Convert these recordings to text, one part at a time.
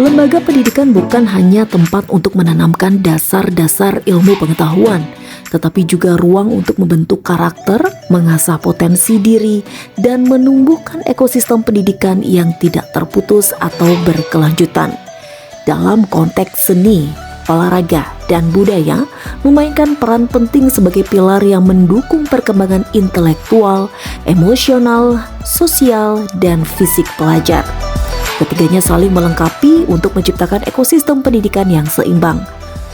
Lembaga pendidikan bukan hanya tempat untuk menanamkan dasar-dasar ilmu pengetahuan, tetapi juga ruang untuk membentuk karakter, mengasah potensi diri, dan menumbuhkan ekosistem pendidikan yang tidak terputus atau berkelanjutan. Dalam konteks seni, olahraga, dan budaya memainkan peran penting sebagai pilar yang mendukung perkembangan intelektual, emosional, sosial, dan fisik pelajar. Ketiganya saling melengkapi untuk menciptakan ekosistem pendidikan yang seimbang.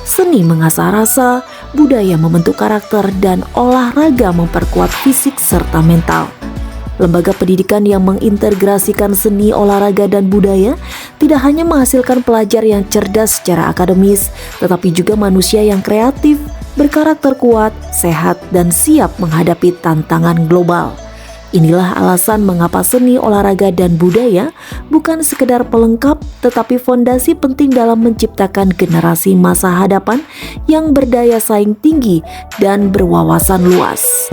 Seni mengasah rasa, budaya membentuk karakter, dan olahraga memperkuat fisik serta mental. Lembaga pendidikan yang mengintegrasikan seni, olahraga, dan budaya tidak hanya menghasilkan pelajar yang cerdas secara akademis, tetapi juga manusia yang kreatif, berkarakter kuat, sehat, dan siap menghadapi tantangan global. Inilah alasan mengapa seni, olahraga, dan budaya bukan sekedar pelengkap, tetapi fondasi penting dalam menciptakan generasi masa hadapan yang berdaya saing tinggi dan berwawasan luas.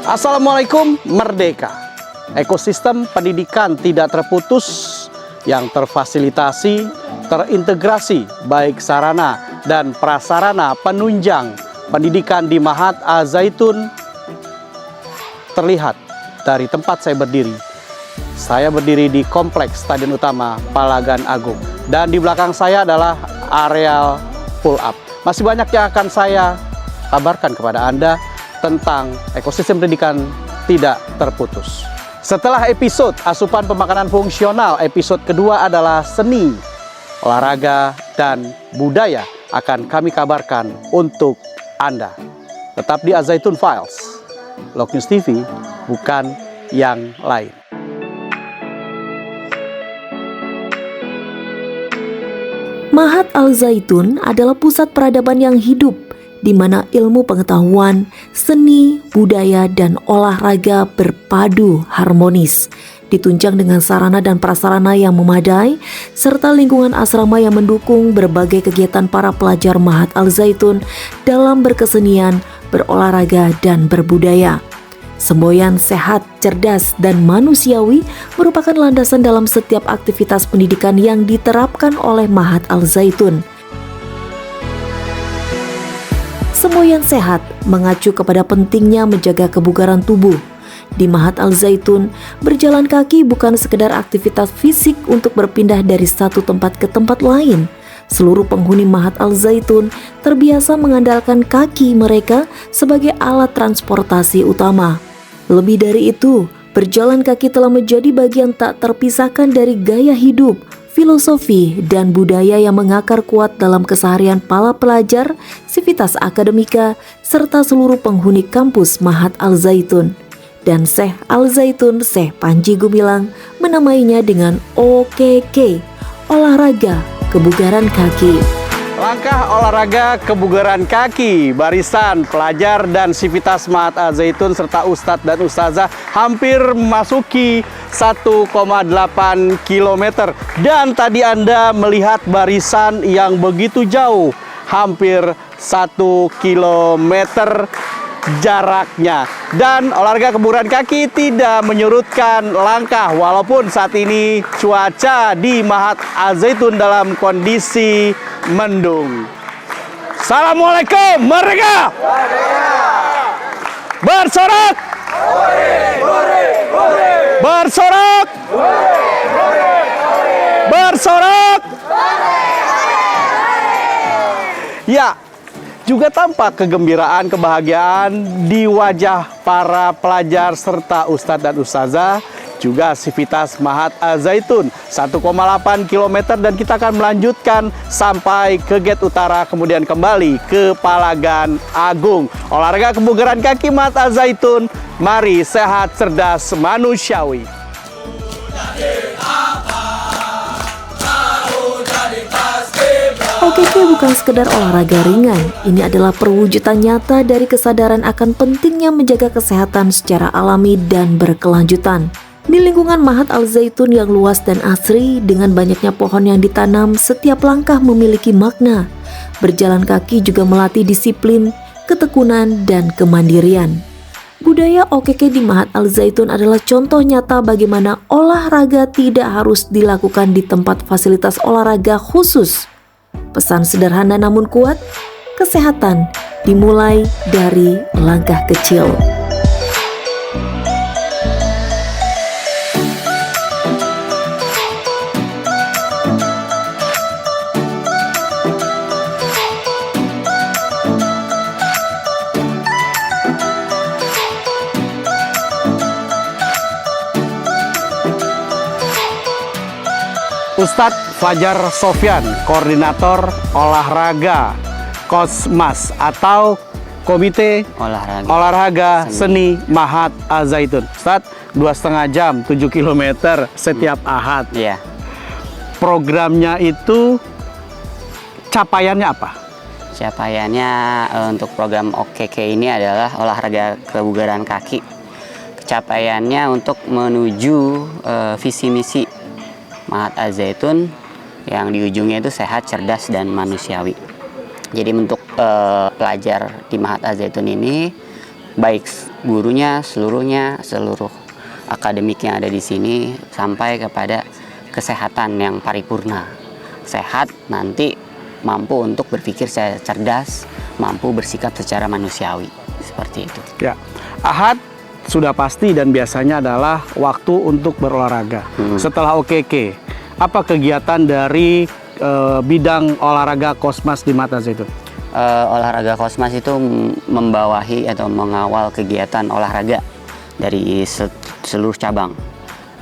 Assalamualaikum Merdeka. Ekosistem pendidikan tidak terputus yang terfasilitasi, terintegrasi baik sarana dan prasarana penunjang pendidikan di Mahat Al-Zaitun terlihat dari tempat saya berdiri. Saya berdiri di Kompleks Stadion Utama Palagan Agung, dan di belakang saya adalah areal pull up. Masih banyak yang akan saya kabarkan kepada Anda tentang ekosistem pendidikan tidak terputus. Setelah episode asupan pemakanan fungsional, episode kedua adalah seni, olahraga, dan budaya akan kami kabarkan untuk Anda. Tetap di Al-Zaitun Files, Lok News TV, bukan yang lain. Mahat Al-Zaitun adalah pusat peradaban yang hidup, di mana ilmu pengetahuan, seni, budaya, dan olahraga berpadu harmonis, ditunjang dengan sarana dan prasarana yang memadai, serta lingkungan asrama yang mendukung berbagai kegiatan para pelajar Mahat Al-Zaitun dalam berkesenian, berolahraga, dan berbudaya. Semboyan sehat, cerdas, dan manusiawi merupakan landasan dalam setiap aktivitas pendidikan yang diterapkan oleh Mahat Al-Zaitun. Semboyan sehat mengacu kepada pentingnya menjaga kebugaran tubuh. Di Mahat Al-Zaitun, berjalan kaki bukan sekedar aktivitas fisik untuk berpindah dari satu tempat ke tempat lain. Seluruh penghuni Mahat Al-Zaitun terbiasa mengandalkan kaki mereka sebagai alat transportasi utama. Lebih dari itu, berjalan kaki telah menjadi bagian tak terpisahkan dari gaya hidup, filosofi, dan budaya yang mengakar kuat dalam keseharian para pelajar, sivitas akademika, serta seluruh penghuni kampus Mahat Al-Zaitun. Dan Syekh Al-Zaitun, Syekh Panji Gumilang, menamainya dengan OKK, olahraga kebugaran kaki. Langkah olahraga kebugaran kaki, barisan pelajar dan sivitas Mahat Al-Zaitun serta ustadz dan ustazah hampir memasuki 1,8 km. Dan tadi Anda melihat barisan yang begitu jauh, hampir 1 km jaraknya. Dan olahraga kebugaran kaki tidak menyurutkan langkah walaupun saat ini cuaca di Mahat Al-Zaitun dalam kondisi mendung. Assalamualaikum Merdeka! Bersorak! Bersorak! Bersorak! Ya, juga tampak kegembiraan, kebahagiaan di wajah para pelajar serta ustadz dan ustazah, juga sivitas Mahat Al-Zaitun 1,8 km, dan kita akan melanjutkan sampai ke gate utara kemudian kembali ke Palagan Agung. Olahraga kebugaran kaki Mahat Al-Zaitun, mari sehat, cerdas, manusiawi. OKK bukan sekedar olahraga ringan, ini adalah perwujudan nyata dari kesadaran akan pentingnya menjaga kesehatan secara alami dan berkelanjutan. Di lingkungan Mahat Al-Zaitun yang luas dan asri, dengan banyaknya pohon yang ditanam, setiap langkah memiliki makna. Berjalan kaki juga melatih disiplin, ketekunan, dan kemandirian. Budaya OKK di Mahat Al Zaitun adalah contoh nyata bagaimana olahraga tidak harus dilakukan di tempat fasilitas olahraga khusus. Pesan sederhana namun kuat, kesehatan dimulai dari langkah kecil. Ustadz Fajar Sofyan, Koordinator Olahraga Kosmas atau Komite Olahraga Seni Mahat Al Zaitun. Ustadz, 2,5 jam, 7 km setiap Ahad. Iya. Programnya itu capaiannya apa? Capaiannya untuk program OKK ini adalah olahraga kebugaran kaki. Capaiannya untuk menuju visi misi Mahat Al Zaitun yang di ujungnya itu sehat, cerdas, dan manusiawi. Jadi untuk pelajar di Mahat Al Zaitun ini, baik gurunya, seluruh akademik yang ada di sini, sampai kepada kesehatan yang paripurna. Sehat nanti mampu untuk berpikir secara cerdas, mampu bersikap secara manusiawi. Seperti itu. Ya, Ahad sudah pasti dan biasanya adalah waktu untuk berolahraga. Setelah OKK, apa kegiatan dari bidang olahraga Kosmas di Mahat Al Zaitun? Olahraga Kosmas itu membawahi atau mengawal kegiatan olahraga dari seluruh cabang.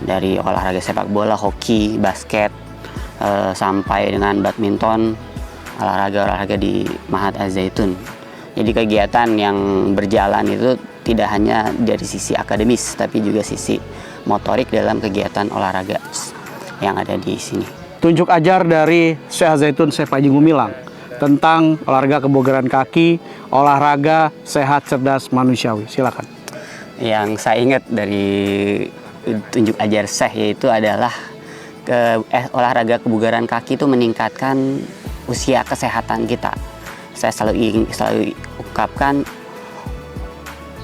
Dari olahraga sepak bola, hoki, basket, sampai dengan badminton, olahraga-olahraga di Mahat Al Zaitun. Jadi kegiatan yang berjalan itu tidak hanya dari sisi akademis, tapi juga sisi motorik dalam kegiatan olahraga yang ada di sini. Tunjuk ajar dari Syekh Al Zaitun Syekh Panji Gumilang tentang olahraga kebugaran kaki, olahraga sehat, cerdas, manusiawi. Silakan. Yang saya ingat dari tunjuk ajar Syekh yaitu adalah olahraga kebugaran kaki itu meningkatkan usia kesehatan kita. Saya selalu ungkapkan,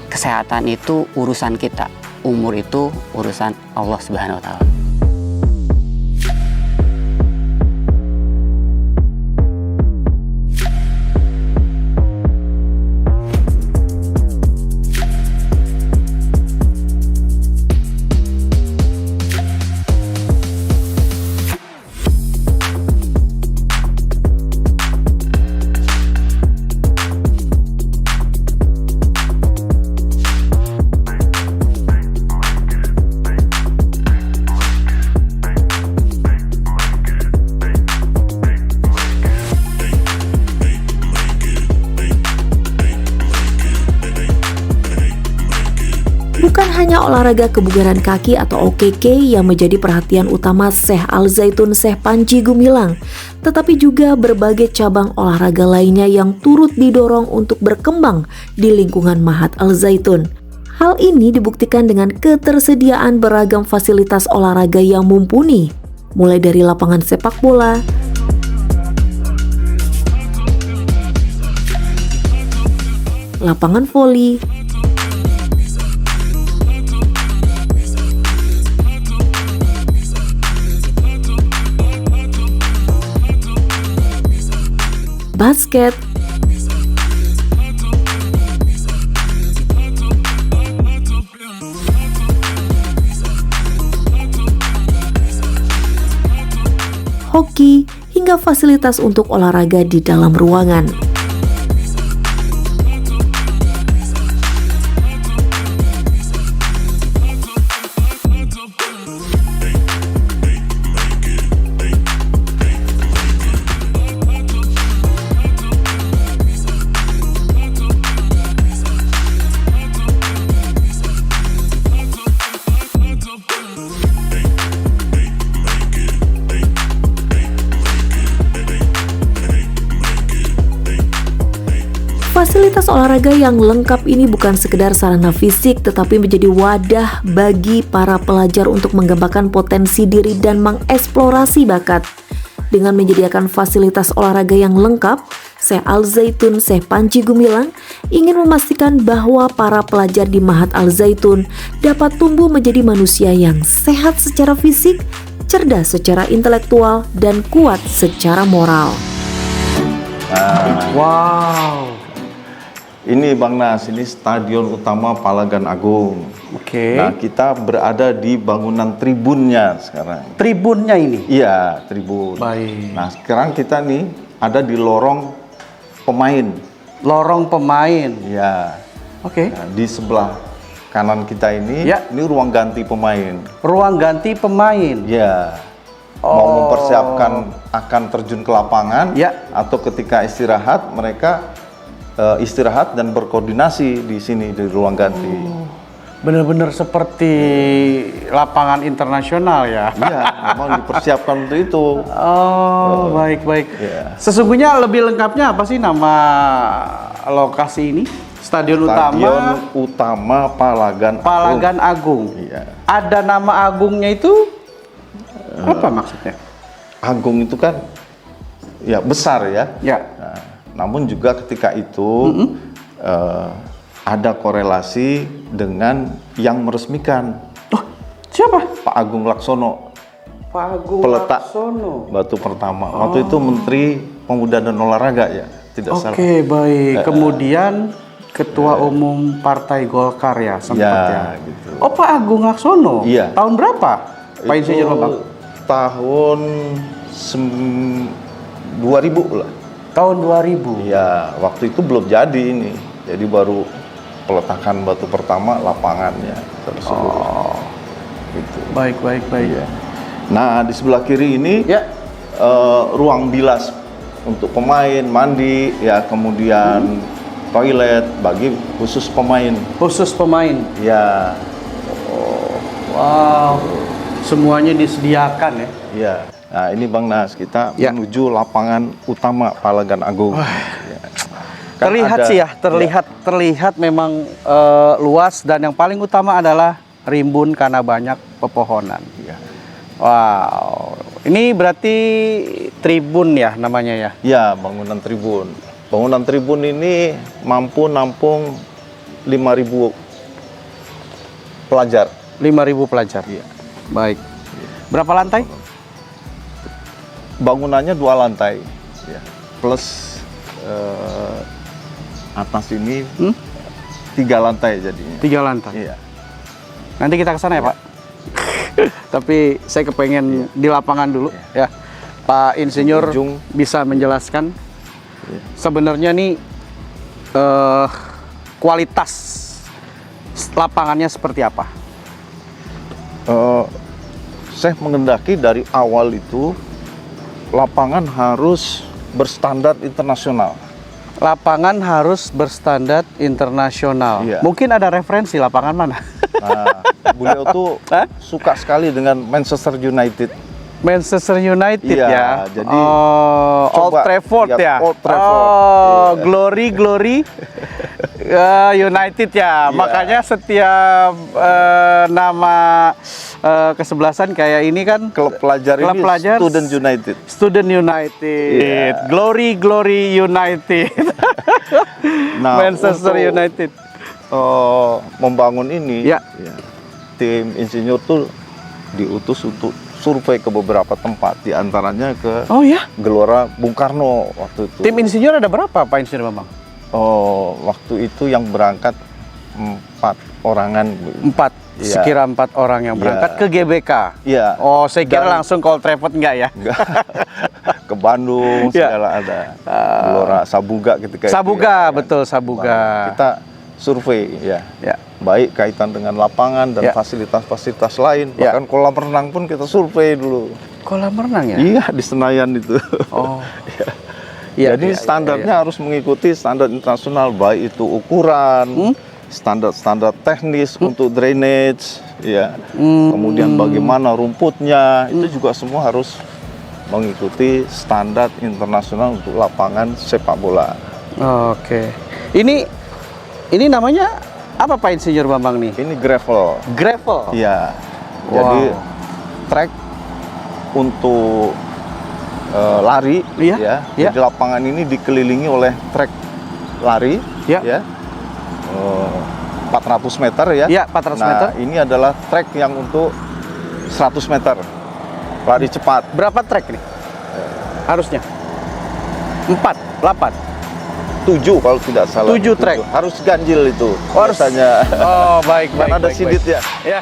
kesehatan itu urusan kita, umur itu urusan Allah Subhanahu wa Ta'ala. Bukan hanya olahraga kebugaran kaki atau OKK yang menjadi perhatian utama Syekh Al Zaitun Syekh Panji Gumilang, tetapi juga berbagai cabang olahraga lainnya yang turut didorong untuk berkembang di lingkungan Mahat Al Zaitun. Hal ini dibuktikan dengan ketersediaan beragam fasilitas olahraga yang mumpuni, mulai dari lapangan sepak bola, lapangan voli, basket, hoki, hingga fasilitas untuk olahraga di dalam ruangan. Fasilitas olahraga yang lengkap ini bukan sekedar sarana fisik, tetapi menjadi wadah bagi para pelajar untuk mengembangkan potensi diri dan mengeksplorasi bakat. Dengan menyediakan fasilitas olahraga yang lengkap, Syekh Al-Zaitun Syekh Panji Gumilang ingin memastikan bahwa para pelajar di Mahat Al-Zaitun dapat tumbuh menjadi manusia yang sehat secara fisik, cerdas secara intelektual, dan kuat secara moral. Wow. Ini Bang Nas, ini Stadion Utama Palagan Agung. Oke. Nah, kita berada di bangunan tribunnya sekarang. Tribunnya ini. Iya, tribun. Baik. Nah, sekarang kita nih ada di lorong pemain. Lorong pemain. Iya. Oke. Nah, di sebelah kanan kita ini, Ya. ini ruang ganti pemain. Ruang ganti pemain. Iya. Mau mempersiapkan akan terjun ke lapangan, Ya. atau ketika istirahat mereka istirahat dan berkoordinasi di sini di ruang ganti. Benar-benar seperti lapangan internasional ya. Iya, memang dipersiapkan untuk itu. Oh, baik-baik. Iya. Sesungguhnya lebih lengkapnya apa sih nama lokasi ini? Stadion Utama Palagan Palagan Agung. Iya. Ada nama agungnya itu apa maksudnya? Agung itu kan ya besar ya. Ya. Nah, namun juga ketika itu ada korelasi dengan yang meresmikan, Oh, siapa? Pak Agung Laksono, Pak Agung peletak Laksono. batu pertama. Waktu itu Menteri Pemuda dan Olahraga ya, tidak salah. Oke, baik. Kemudian Ketua Umum Partai Golkar ya sempat ya. Gitu. Oh, Pak Agung Laksono. Iya. Tahun berapa? Pak Insinyur Bambang? Tahun 2000 lah. Tahun 2000. Iya, waktu itu belum jadi ini. Jadi baru peletakan batu pertama lapangannya tersebut. Oh. Gitu. Baik. Iya. Nah, di sebelah kiri ini Ya. ruang bilas untuk pemain, mandi, ya, kemudian toilet bagi khusus pemain. Khusus pemain. Ya, Wow. Semuanya disediakan ya. iya. Nah, ini Bang Nas, kita Ya. menuju lapangan utama Palagan Agung. Ya. Kan Terlihat ada- sih ya, terlihat memang luas, dan yang paling utama adalah rimbun karena banyak pepohonan. Ya. Wow. Ini berarti tribun ya namanya ya. Ya, bangunan tribun. Bangunan tribun ini mampu nampung 5.000 pelajar. 5.000 pelajar. Iya. Baik. Berapa lantai? Bangunannya 2 lantai, ya. Plus atas ini 3 lantai jadinya. 3 lantai. Iya. Nanti kita ke sana ya, Pak. Tapi saya kepengen di lapangan dulu ya. Pak Insinyur Ujung. bisa menjelaskan sebenarnya nih kualitas lapangannya seperti apa? Saya mengendaki dari awal itu lapangan harus berstandar internasional. Lapangan harus berstandar internasional. Iya. Mungkin ada referensi lapangan mana? Nah, beliau tuh Hah? suka sekali dengan Manchester United. Manchester United Iya, ya. jadi Old coba Trafford lihat ya. Old Trafford. Oh, Iya. glory United ya. Iya. Makanya setiap nama kesebelasan kayak ini kan Klub pelajar Klub ini pelajar Student United. Student United, Iya. Glory United, Nah, Manchester untuk, United. membangun ini, Ya. tim insinyur tuh diutus untuk survei ke beberapa tempat, diantaranya ke Oh ya, Gelora Bung Karno waktu itu. tim insinyur ada berapa Pak Insinyur Bambang? Waktu itu yang berangkat 4 orangan. Bu. 4, Iya. sekira 4 orang yang berangkat Iya. ke GBK. Iya. Oh, saya kira Dan- langsung ke Old Trafford enggak ya? Enggak. Ke Bandung Iya. segala ada. Gelora Sabuga ketika itu Sabuga, ya, betul Sabuga. Kita survei ya. Ya. Baik kaitan dengan lapangan dan Ya. fasilitas-fasilitas lain, Ya. bahkan kolam renang pun kita survei dulu. Kolam renang ya? Iya, di Senayan itu. Oh. Iya, Jadi iya, standarnya harus mengikuti standar internasional, baik itu ukuran, standar-standar teknis untuk drainage, ya. Kemudian bagaimana rumputnya, itu juga semua harus mengikuti standar internasional untuk lapangan sepak bola. Oke. Ini namanya apa Pak Insinyur Bambang nih? Ini gravel. Gravel. Iya. Wow. Jadi track untuk lari, Iya, ya. iya. Jadi lapangan ini dikelilingi oleh trek lari, Iya. ya. 400 meter ya. Iya, 400 Nah, meter. ini adalah trek yang untuk 100 meter lari cepat. Berapa trek nih? Harusnya 4, 8. 7 kalau tidak salah. 7 trek. Harus ganjil itu. Oh, harus. Biasanya. Oh, baik, Kan baik. ada baik, sidit ya. Ya.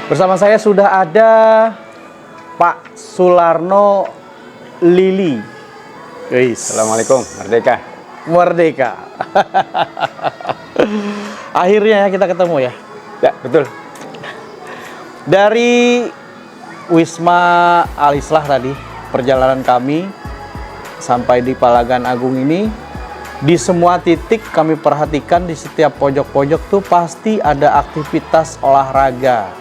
Bersama saya sudah ada Pak Sularno Lili. Assalamualaikum, Merdeka. Merdeka. Akhirnya ya kita ketemu ya. Ya, betul. Dari Wisma Al-Islah tadi, perjalanan kami sampai di Palagan Agung ini, di semua titik kami perhatikan di setiap pojok-pojok tuh pasti ada aktivitas olahraga.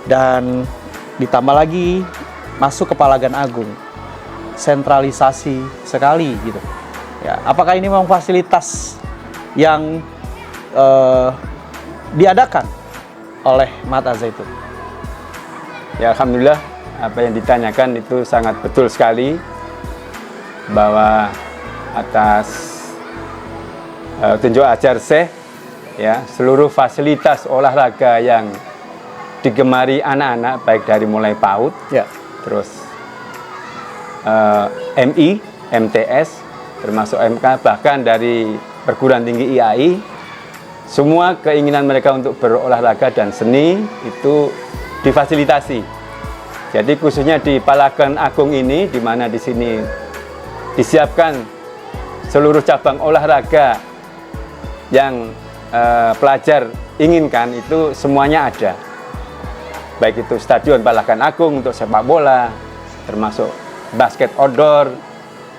Dan ditambah lagi masuk ke Palagan Agung, sentralisasi sekali gitu. Ya, apakah ini memang fasilitas yang diadakan oleh Mahat Al-Zaitun? Ya, alhamdulillah apa yang ditanyakan itu sangat betul sekali, bahwa atas tunjuk ajar Syekh, ya, seluruh fasilitas olahraga yang digemari anak-anak baik dari mulai PAUD, Ya. terus MI, MTS, termasuk MK, bahkan dari perguruan tinggi IAI, semua keinginan mereka untuk berolahraga dan seni itu difasilitasi. Jadi khususnya di Palagan Agung ini, di mana di sini disiapkan seluruh cabang olahraga yang pelajar inginkan, itu semuanya ada. Baik itu Stadion Palagan Agung untuk sepak bola, termasuk basket outdoor,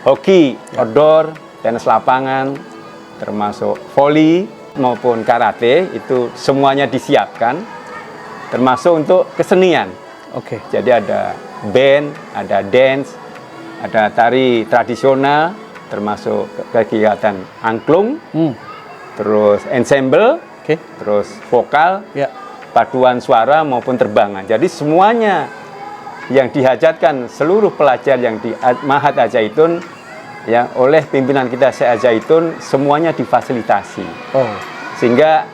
hoki outdoor, tenis lapangan, termasuk voli maupun karate, itu semuanya disiapkan, termasuk untuk kesenian. Oke. Jadi ada band, ada dance, ada tari tradisional, termasuk kegiatan angklung, terus ensemble, Oke. terus vokal, Ya. paduan suara maupun terbangan. Jadi semuanya yang dihajatkan seluruh pelajar yang di Mahat Al-Zaitun, ya, oleh pimpinan kita Syekh Al-Zaitun, semuanya difasilitasi. Oh. Sehingga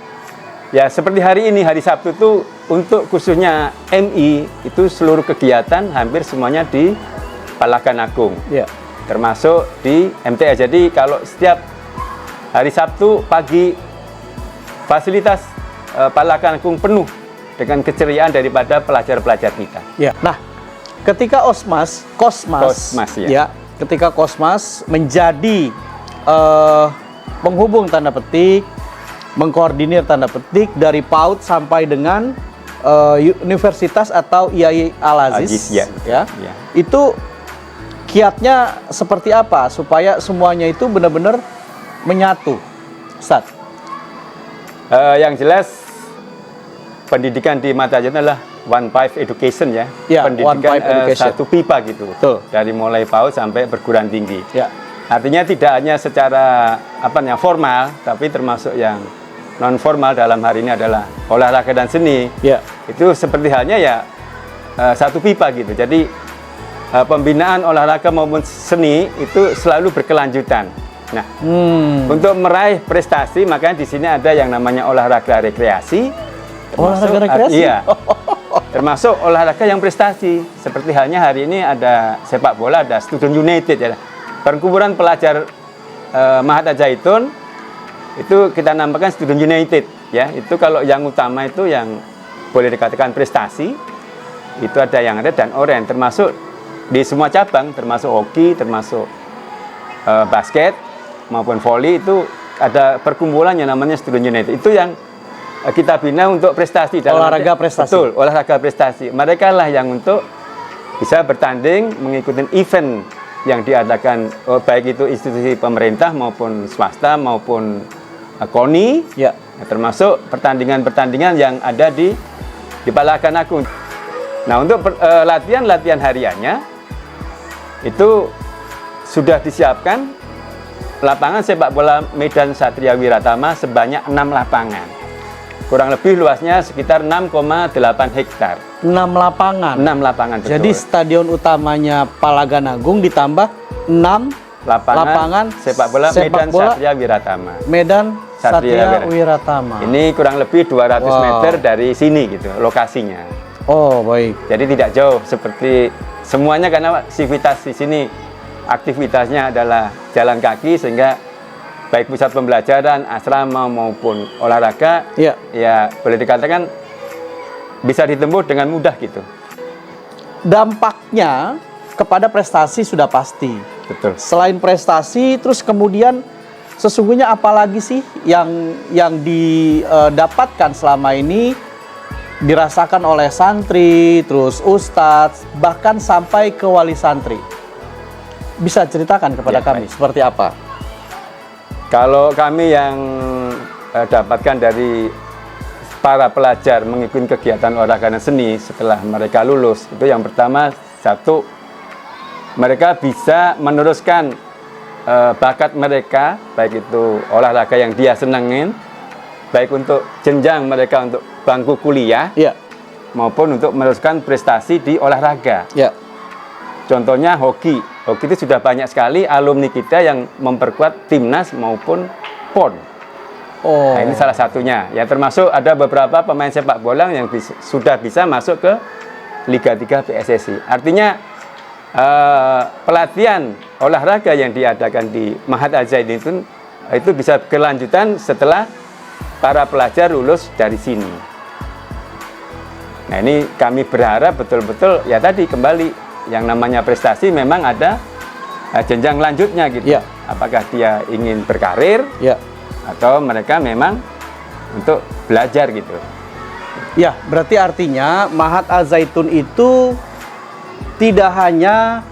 ya seperti hari ini, hari Sabtu itu untuk khususnya MI itu seluruh kegiatan hampir semuanya di Palagan Agung, Ya. termasuk di MTS. Jadi kalau setiap hari Sabtu pagi fasilitas Palagan Agung penuh dengan keceriaan daripada pelajar-pelajar kita. Ya. Nah, ketika Kosmas, ya. ketika Kosmas menjadi penghubung tanda petik, mengkoordinir tanda petik dari PAUD sampai dengan universitas atau IAI Al-Aziz, Ya. ya. Ya. Itu kiatnya seperti apa supaya semuanya itu benar-benar menyatu, Ustaz? Yang jelas pendidikan di Mahat Al-Zaitun adalah One Pipe Education, ya. Ya, Pendidikan One Pipe Education. satu pipa gitu. Betul. Dari mulai PAUD sampai perguruan tinggi. Ya. Artinya tidak hanya secara formal, tapi termasuk yang non formal dalam hari ini adalah olahraga dan seni. Ya. Itu seperti halnya ya satu pipa gitu. Jadi pembinaan olahraga maupun seni itu selalu berkelanjutan. Nah, untuk meraih prestasi, makanya di sini ada yang namanya olahraga rekreasi, Olahraga rekreasi? Iya. Termasuk olahraga yang prestasi. Seperti halnya hari ini ada sepak bola, ada Student United ya. Perkumpulan pelajar Mahat Al-Zaitun itu kita namakan Student United ya. Itu kalau yang utama itu yang boleh dikatakan prestasi. Itu ada yang red dan oranye, termasuk di semua cabang, termasuk hoki, termasuk basket maupun volley, itu ada perkumpulan yang namanya Student United. Itu yang kita bina untuk prestasi. Olahraga prestasi. Betul, olahraga prestasi. Mereka lah yang untuk bisa bertanding, mengikuti event yang diadakan, baik itu institusi pemerintah maupun swasta maupun KONI, Ya. termasuk pertandingan-pertandingan yang ada di Palagan Agung. Nah, untuk latihan hariannya itu sudah disiapkan lapangan sepak bola Medan Satria Wiratama sebanyak 6 lapangan. Kurang lebih luasnya sekitar 6,8 hektar. 6 lapangan. 6 lapangan, betul. Jadi stadion utamanya Palagan Agung ditambah 6 lapangan sepak bola Medan Satria Wiratama. Medan Satria Wiratama. Ini kurang lebih 200 Wow. meter dari sini gitu lokasinya. Oh, baik. Jadi tidak jauh seperti semuanya, karena aktivitas di sini aktivitasnya adalah jalan kaki, sehingga baik pusat pembelajaran, asrama maupun olahraga Iya. ya boleh dikatakan bisa ditempuh dengan mudah gitu. Dampaknya kepada prestasi sudah pasti. Betul. Selain prestasi, terus kemudian sesungguhnya apalagi sih yang didapatkan selama ini, dirasakan oleh santri, terus ustadz, bahkan sampai ke wali santri. Bisa ceritakan kepada Ya, kami baik. seperti apa? Kalau kami yang dapatkan dari para pelajar mengikuti kegiatan olahraga dan seni setelah mereka lulus, itu yang pertama, satu, mereka bisa meneruskan bakat mereka, baik itu olahraga yang dia senangin, baik untuk jenjang mereka untuk bangku kuliah, Ya, maupun untuk meneruskan prestasi di olahraga. ya, Contohnya hoki. Hoki itu sudah banyak sekali alumni kita yang memperkuat timnas maupun PON. oh, Nah, ini salah satunya. Ya, termasuk ada beberapa pemain sepak bola yang sudah bisa masuk ke Liga 3 PSSI. Artinya pelatihan olahraga yang diadakan di Mahat Al-Zaitun itu bisa kelanjutan setelah para pelajar lulus dari sini. Nah, ini kami berharap betul-betul ya tadi kembali yang namanya prestasi memang ada jenjang lanjutnya gitu. Ya. Apakah dia ingin berkarir ya. atau mereka memang untuk belajar gitu. Ya, berarti artinya Mahat Al-Zaitun itu tidak hanya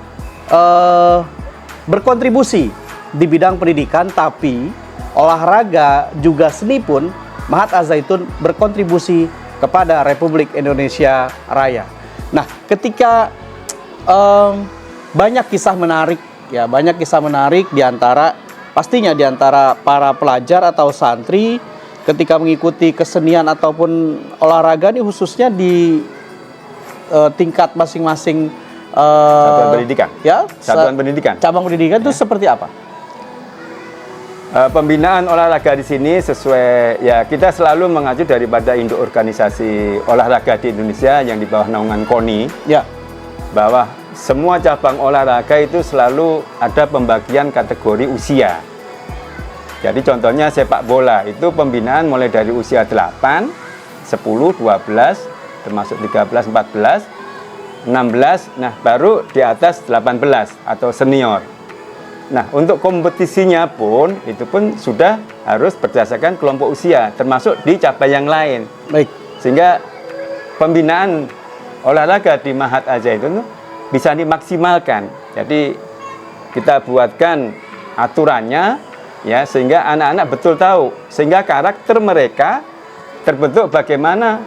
berkontribusi di bidang pendidikan, tapi olahraga juga seni pun Mahat Al-Zaitun berkontribusi kepada Republik Indonesia Raya. Nah, ketika banyak kisah menarik, ya banyak kisah menarik pastinya di antara para pelajar atau santri ketika mengikuti kesenian ataupun olahraga ini, khususnya di tingkat masing-masing Satuan pendidikan. Ya, Satuan pendidikan. cabang pendidikan itu seperti apa? Pembinaan olahraga di sini sesuai ya kita selalu mengacu daripada induk organisasi olahraga di Indonesia yang di bawah naungan KONI. Ya, Bahwa semua cabang olahraga itu selalu ada pembagian kategori usia. Jadi contohnya sepak bola itu pembinaan mulai dari usia 8, 10, 12, termasuk 13, 14, 16, nah baru di atas 18 atau senior. Nah, untuk kompetisinya pun itu pun sudah harus berdasarkan kelompok usia, termasuk di cabang yang lain. baik. Sehingga pembinaan olahraga di Mahat Al-Zaitun bisa dimaksimalkan. Jadi kita buatkan aturannya ya sehingga anak-anak betul tahu, sehingga karakter mereka terbentuk bagaimana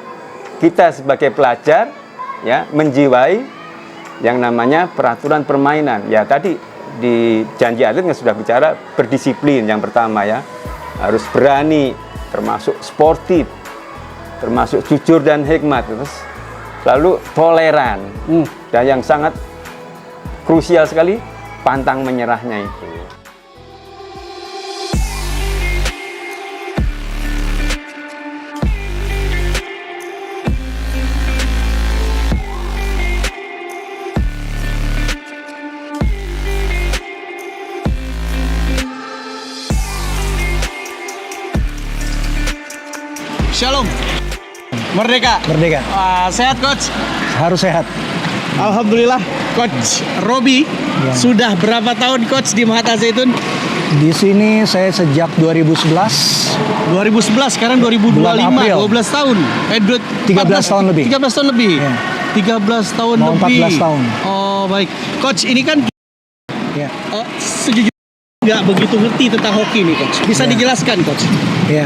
kita sebagai pelajar ya menjiwai yang namanya peraturan permainan. Ya tadi di janji atlet yang sudah bicara berdisiplin yang pertama ya. Harus berani, termasuk sportif, termasuk jujur dan hikmat, terus lalu toleran, dan yang sangat krusial sekali pantang menyerahnya itu. Shalom. Merdeka. Merdeka. Sehat coach? Harus sehat. Alhamdulillah. Coach Robi sudah berapa tahun coach di Mahat Al-Zaitun? Di sini saya sejak 2011. 2011, sekarang 2025, Bulan April. 12 tahun. 13 tahun lebih. 13 tahun lebih. Ya. 13 tahun Mau lebih. 14 tahun. Oh, baik. Coach, ini kan Ya. sejujurnya nggak begitu ngerti tentang hoki nih, coach. Bisa Ya. dijelaskan, coach? Ya.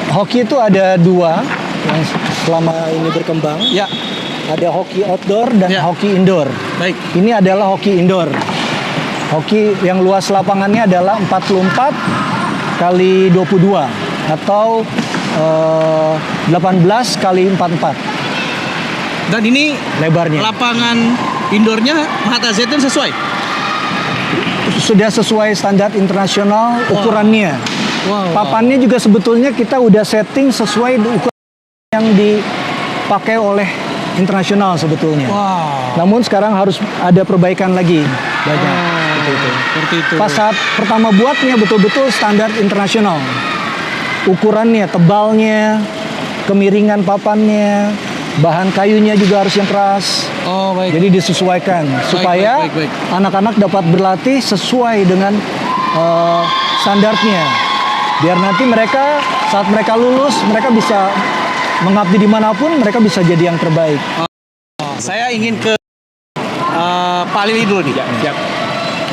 Hoki itu ada dua yang selama ini berkembang. Ya, Ada hoki outdoor dan Ya. hoki indoor. baik. Ini adalah hoki indoor. Hoki yang luas lapangannya adalah 44 kali 22 atau 18 kali 44 Dan ini lebarnya. lapangan indoornya Mahat Al-Zaitun sesuai? Sudah sesuai standar internasional ukurannya. Wow. Papannya juga sebetulnya kita udah setting sesuai ukuran yang dipakai oleh internasional sebetulnya. Wow. Namun sekarang harus ada perbaikan lagi banyak. Seperti itu. Pas saat pertama buatnya betul-betul standar internasional. Ukurannya, tebalnya, kemiringan papannya, bahan kayunya juga harus yang keras. Oh, baik. Jadi disesuaikan supaya baik. anak-anak dapat berlatih sesuai dengan standarnya. Biar nanti mereka saat mereka lulus mereka bisa mengabdi dimanapun, mereka bisa jadi yang terbaik. Saya ingin ke Pak Lili dulu nih.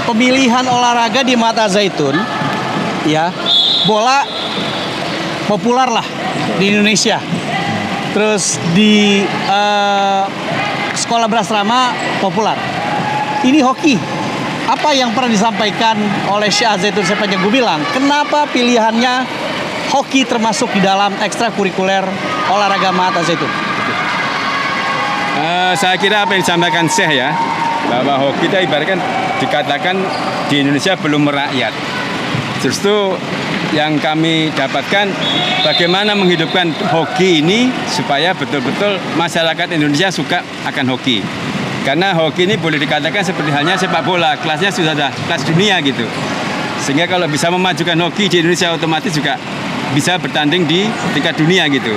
Pemilihan olahraga di Mahat Al-Zaitun, ya, bola populer lah di Indonesia. Terus di sekolah berasrama populer. Ini hoki. Apa yang pernah disampaikan oleh Syekh Al-Zaitun Sepanjang bilang, kenapa pilihannya hoki termasuk di dalam ekstrakurikuler olahraga Mahat Al-Zaitun? Saya kira apa yang disampaikan Syekh ya, bahwa hoki itu ibaratkan dikatakan di Indonesia belum merakyat. Justru yang kami dapatkan bagaimana menghidupkan hoki ini supaya betul-betul masyarakat Indonesia suka akan hoki. Karena hoki ini boleh dikatakan seperti halnya sepak bola, kelasnya sudah ada kelas dunia gitu. Sehingga kalau bisa memajukan hoki di Indonesia otomatis juga bisa bertanding di tingkat dunia gitu.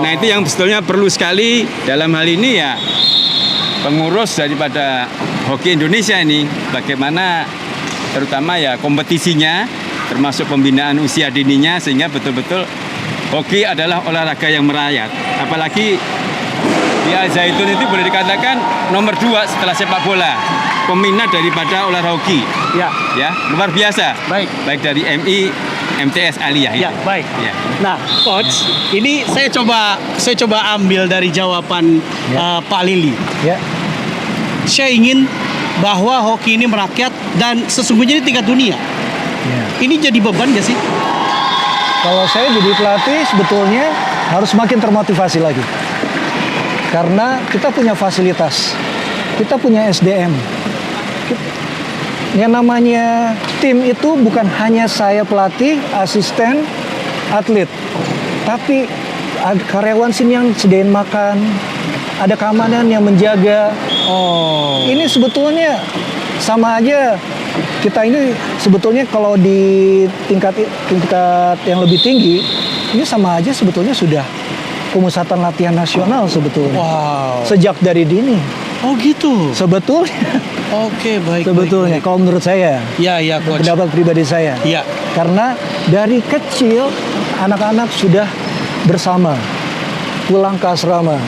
Nah itu yang sebetulnya perlu sekali dalam hal ini ya, pengurus daripada hoki Indonesia ini bagaimana terutama ya kompetisinya termasuk pembinaan usia dininya sehingga betul-betul hoki adalah olahraga yang merayat. Apalagi di Al-Zaitun itu boleh dikatakan nomor 2 setelah sepak bola peminat daripada olahraga hoki. Ya, luar biasa. Baik dari MI, MTS, Aliyah. Ya, baik. Ya. Nah, coach, ini saya coba ambil dari jawaban Pak Lili. Ya. Saya ingin bahwa hoki ini merakyat dan sesungguhnya ini tingkat dunia. Ya. Ini jadi beban nggak sih? Kalau saya jadi pelatih sebetulnya harus makin termotivasi lagi. Karena kita punya fasilitas, kita punya SDM. Yang namanya tim itu bukan hanya saya pelatih, asisten, atlet. Tapi ada karyawan sini yang sediain makan, ada keamanan yang menjaga. Ini sebetulnya sama aja. Kita ini sebetulnya kalau di tingkat yang lebih tinggi, ini sama aja sebetulnya sudah pemusatan latihan nasional sebetulnya. Wow. Sejak dari dini. Oh gitu. Sebetulnya. Oke, baik. Sebetulnya baik. kalau menurut saya. Ya, coach. Pendapat pribadi saya. Ya. Karena dari kecil anak-anak sudah bersama. Pulang ke asrama.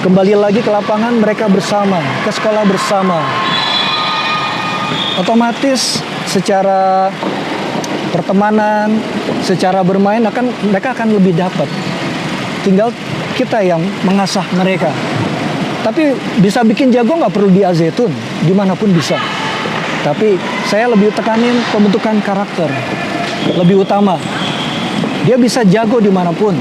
Kembali lagi ke lapangan mereka bersama, ke sekolah bersama. Otomatis secara pertemanan, secara bermain mereka akan lebih dapat. Tinggal kita yang mengasah mereka. Tapi bisa bikin jago nggak perlu di Al-Zaitun, dimanapun bisa. Tapi saya lebih tekanin pembentukan karakter, lebih utama. Dia bisa jago dimanapun.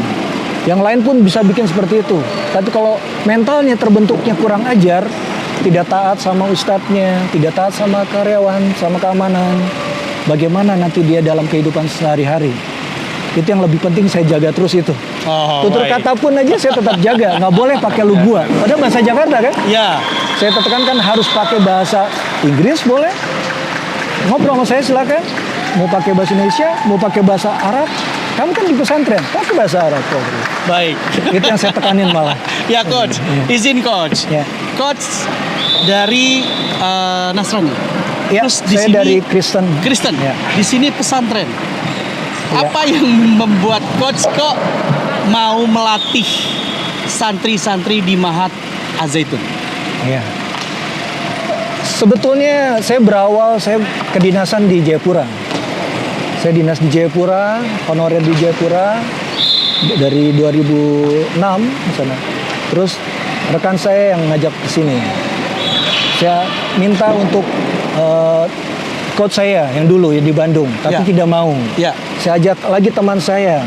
Yang lain pun bisa bikin seperti itu. Tapi kalau mentalnya terbentuknya kurang ajar, tidak taat sama ustadznya, tidak taat sama karyawan, sama keamanan, bagaimana nanti dia dalam kehidupan sehari-hari? Itu yang lebih penting saya jaga terus itu. Tutur kata pun aja saya tetap jaga, nggak boleh pakai lu gua. Padahal bahasa Jakarta kan? Ya. Saya tekankan harus pakai bahasa Inggris boleh. Ngobrol sama saya silakan. Mau pakai bahasa Indonesia, mau pakai bahasa Arab, kamu kan di pesantren, pakai bahasa Arab kok. Baik. Itu yang saya tekanin malah. Ya coach, izin coach. Ya. Coach dari Nasrani. Ya, Terus di saya sini dari Kristen. Kristen. Ya. Di sini pesantren. Ya. Apa yang membuat coach kok mau melatih santri-santri di Mahat Az-Zaitun? Ya. Sebetulnya saya berawal saya kedinasan di Jayapura. Saya dinas di Jayapura, honorer di Jayapura dari 2006 di sana. Terus rekan saya yang ngajak ke sini. Saya minta untuk coach saya yang dulu ya di Bandung, tapi Ya. tidak mau. Ya. Saya ajak lagi teman saya,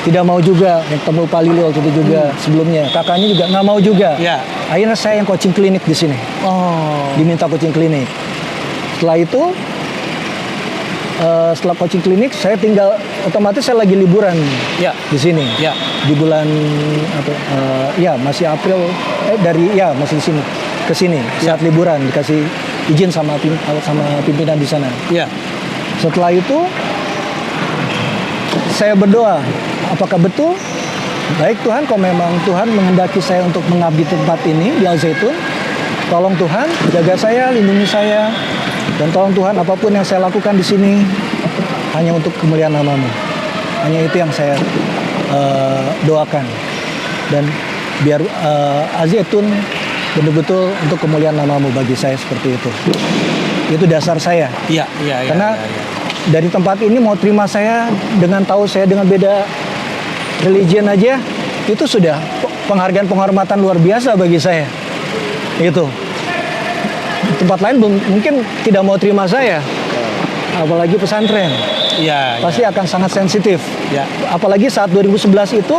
tidak mau juga, yang ketemu Pak Lili waktu itu juga sebelumnya. Kakaknya juga nggak mau juga. Ya. Akhirnya saya yang coaching klinik di sini, Oh. diminta coaching klinik. Setelah itu, setelah coaching klinik, saya tinggal otomatis saya lagi liburan Ya. di sini. Ya. Di bulan apa? Ya masih April, masih di sini, ke sini saat liburan dikasih izin sama pimpinan di sana. Ya. Setelah itu saya berdoa, apakah betul baik Tuhan, kalau memang Tuhan menghendaki saya untuk mengabdi tempat ini di Al-Zaitun, tolong Tuhan jaga saya, lindungi saya, dan tolong Tuhan apapun yang saya lakukan di sini hanya untuk kemuliaan nama-Mu. Hanya itu yang saya doakan, dan biar Al-Zaitun betul-betul untuk kemuliaan nama-Mu bagi saya seperti itu. Itu dasar saya. Iya, iya, iya. Karena iya, iya. dari tempat ini mau terima saya dengan tahu saya dengan beda religion aja, itu sudah penghargaan penghormatan luar biasa bagi saya. Itu. Tempat lain mungkin tidak mau terima saya. Apalagi pesantren. Iya, Pasti akan sangat sensitif. Ya. Apalagi saat 2011 itu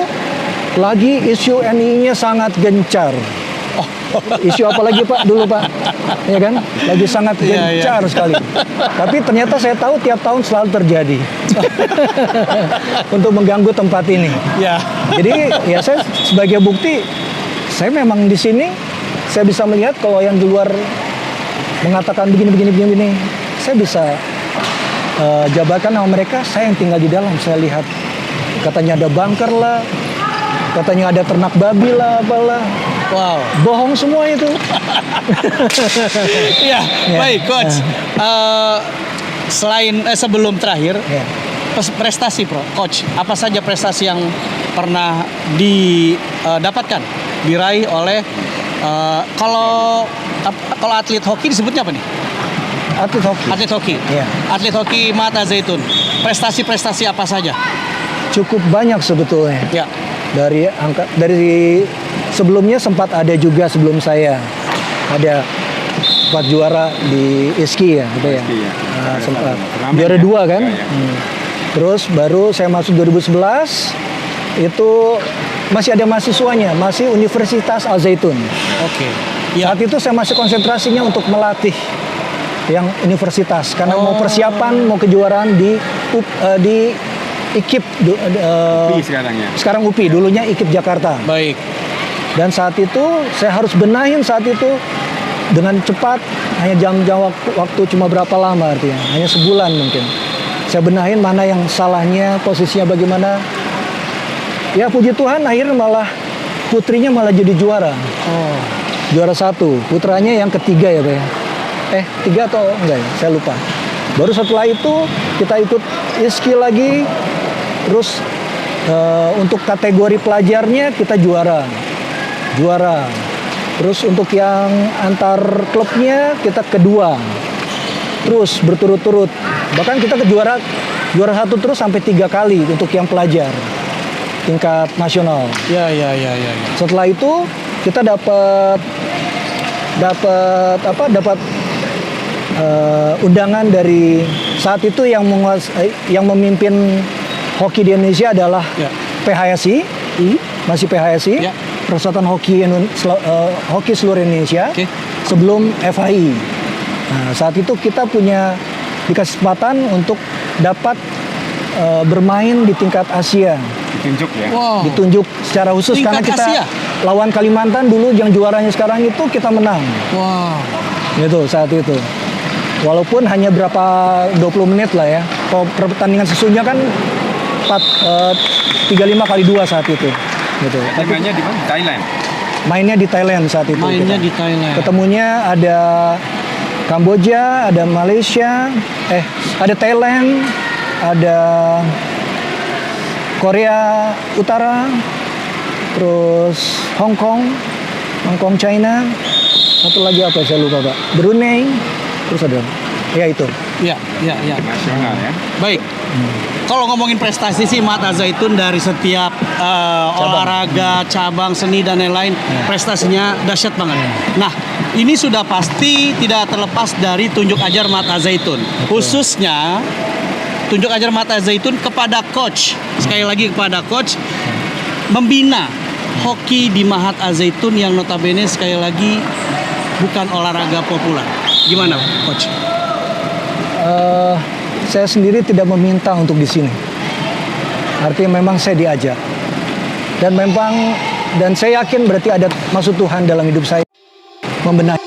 lagi isu NII-nya sangat gencar. Isu apa lagi Pak dulu Pak, ya kan? Lagi sangat Iya, gencar sekali. Tapi ternyata saya tahu tiap tahun selalu terjadi untuk mengganggu tempat ini. Ya. Jadi ya saya sebagai bukti, saya memang di sini saya bisa melihat kalau yang di luar mengatakan begini, saya bisa jabarkan sama mereka. Saya yang tinggal di dalam, saya lihat katanya ada bunker lah, katanya ada ternak babi lah, apalah. Wow. Bohong semua itu. Iya, Ya. baik coach. Sebelum terakhir, Ya. prestasi coach, apa saja prestasi yang pernah didapatkan, diraih oleh kalau atlet hoki disebutnya apa nih? Atlet hoki. Atlet hoki. Ya. Atlet hoki Mahat Az-Zaitun. Prestasi-prestasi apa saja? Cukup banyak sebetulnya. Ya. Dari sebelumnya sempat ada juga sebelum saya ada sempat juara di ISKI ya, gitu ya. ISKI ya. Sempat Turnamen juara ya. 2 kan. Ya, ya. Terus baru saya masuk 2011 itu masih ada mahasiswanya, masih Universitas Al-Zaitun. Oke. Ya. Saat itu saya masih konsentrasinya untuk melatih yang universitas karena mau persiapan mau kejuaraan di IKIP UPI sekarang ya. sekarang UPI, dulunya IKIP Jakarta. Baik. Dan saat itu saya harus benahin saat itu dengan cepat, hanya jam-jam waktu cuma berapa lama artinya, hanya sebulan mungkin. Saya benahin mana yang salahnya, posisinya bagaimana. Ya puji Tuhan akhirnya malah putrinya malah jadi juara. Oh. Juara 1, putranya yang ketiga ya Pak ya. 3 atau enggak ya, saya lupa. Baru setelah itu kita ikut ISKI lagi, terus untuk kategori pelajarnya kita juara. Terus untuk yang antar klubnya kita kedua. Terus berturut-turut. Bahkan kita juara 1 terus sampai 3 kali untuk yang pelajar tingkat nasional. Ya. Setelah itu kita dapat undangan dari saat itu yang memimpin hoki di Indonesia adalah Ya. PHSI, masih PHSI, Ya. Persatuan Hoki Seluruh Indonesia, Oke. sebelum FHI. Nah, saat itu kita dikasih kesempatan untuk dapat bermain di tingkat Asia. Ditunjuk ya. Wow. Ditunjuk secara khusus Tingkat karena kita Asia? lawan Kalimantan dulu yang juaranya sekarang itu kita menang. Wow. Gitu saat itu. Walaupun hanya berapa 20 menit lah ya. Kalau pertandingan sesungguhnya kan 35x2 saat itu. Gitu. Mainnya di mana? Di Thailand. Mainnya di Thailand saat itu. Mainnya kita. di Thailand. Ketemunya ada Kamboja, ada Malaysia, ada Thailand, ada Korea Utara, terus Hong Kong, China, satu lagi apa saya lupa Pak, Brunei, terus ada, ya itu. Ya. Nasional ya. Baik. Kalau ngomongin prestasi sih Mahat Al-Zaitun dari setiap olahraga, cabang, seni dan lain-lain, prestasinya dahsyat banget. Nah, ini sudah pasti tidak terlepas dari tunjuk ajar Mahat Al-Zaitun. Khususnya tunjuk ajar Mahat Al-Zaitun kepada coach. Sekali lagi kepada coach membina hoki di Mahat Al-Zaitun yang notabene sekali lagi bukan olahraga populer. Gimana, coach? Saya sendiri tidak meminta untuk di sini. Artinya memang saya diajak. Dan saya yakin berarti ada maksud Tuhan dalam hidup saya membenahi.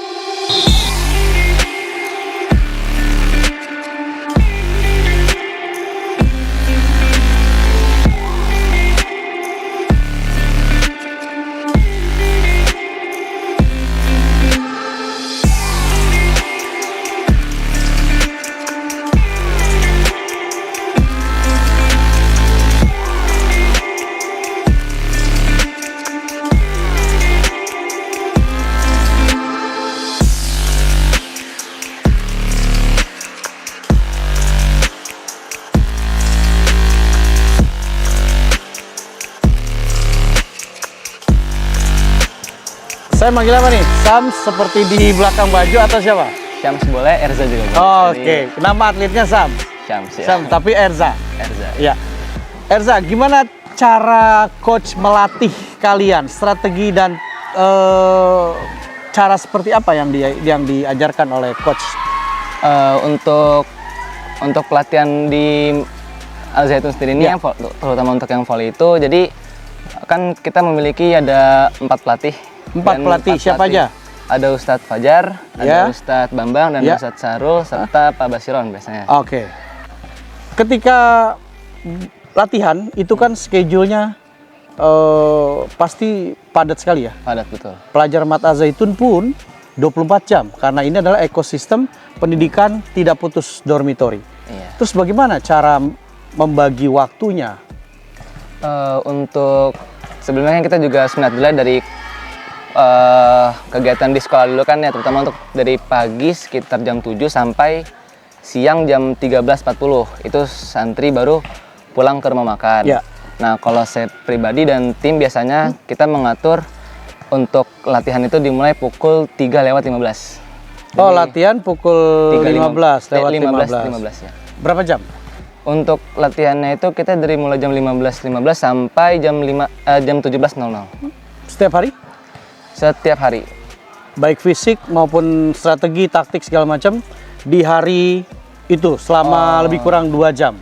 Saya manggil apa nih? Sam seperti di belakang baju atau siapa? Syams boleh, Erza juga boleh. Oh, Jadi, Oke, nama atletnya Sam. Syams ya. Sam, tapi Erza. Erza. Ya. Erza, gimana cara coach melatih kalian? Strategi dan cara seperti apa yang diajarkan oleh coach? Untuk pelatihan di Al-Zaitun sendiri ini, Ya. terutama untuk yang volley itu, jadi kan kita memiliki ada 4 pelatih. Empat Dan pelatih, siapa aja? Ada Ustadz Fajar, Ya. ada Ustadz Bambang, dan Ya. Ustadz Sarul, serta Pak Basiron biasanya. Oke. Ketika latihan itu kan schedule-nya pasti padat sekali ya. Padat betul. Pelajar Mahat Al-Zaitun pun 24 jam karena ini adalah ekosistem pendidikan tidak putus dormitory. Iya. Terus bagaimana cara membagi waktunya? Untuk sebelumnya kan kita juga sebenarnya dilihat dari kegiatan di sekolah dulu kan ya, terutama untuk dari pagi sekitar jam 7 sampai siang jam 13.40 itu santri baru pulang ke rumah makan. Ya. Nah, kalau saya pribadi dan tim biasanya kita mengatur untuk latihan itu dimulai pukul 3:15. Oh, latihan pukul 15 lewat 15. 15 ya. Berapa jam? Untuk latihannya itu kita dari mulai jam 15.15 sampai jam 17.00 Setiap hari? setiap hari. Baik fisik maupun strategi, taktik segala macam di hari itu selama lebih kurang 2 jam.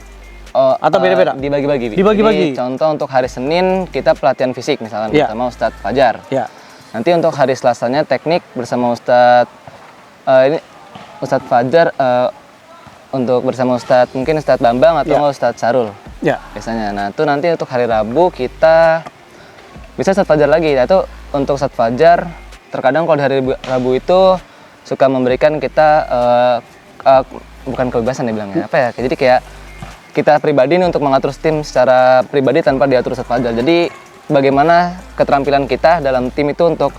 Atau beda-beda? Dibagi-bagi. Dibagi-bagi. Jadi, contoh untuk hari Senin kita pelatihan fisik misalkan Ya. bersama Ustadz Fajar. Ya. Nanti untuk hari Selasanya teknik bersama Ustadz ini Ustadz Fajar untuk bersama Ustadz mungkin Ustadz Bambang atau Ya. Ustadz Sarul Ya. biasanya. Nah itu nanti untuk hari Rabu kita bisa Ustadz Fajar lagi. Nah, itu untuk Ustadz Fajar terkadang kalau di hari Rabu itu suka memberikan kita bukan kebebasan dibilangnya apa ya. Jadi kayak kita pribadi nih untuk mengatur tim secara pribadi tanpa diatur Ustadz Fajar. Jadi bagaimana keterampilan kita dalam tim itu untuk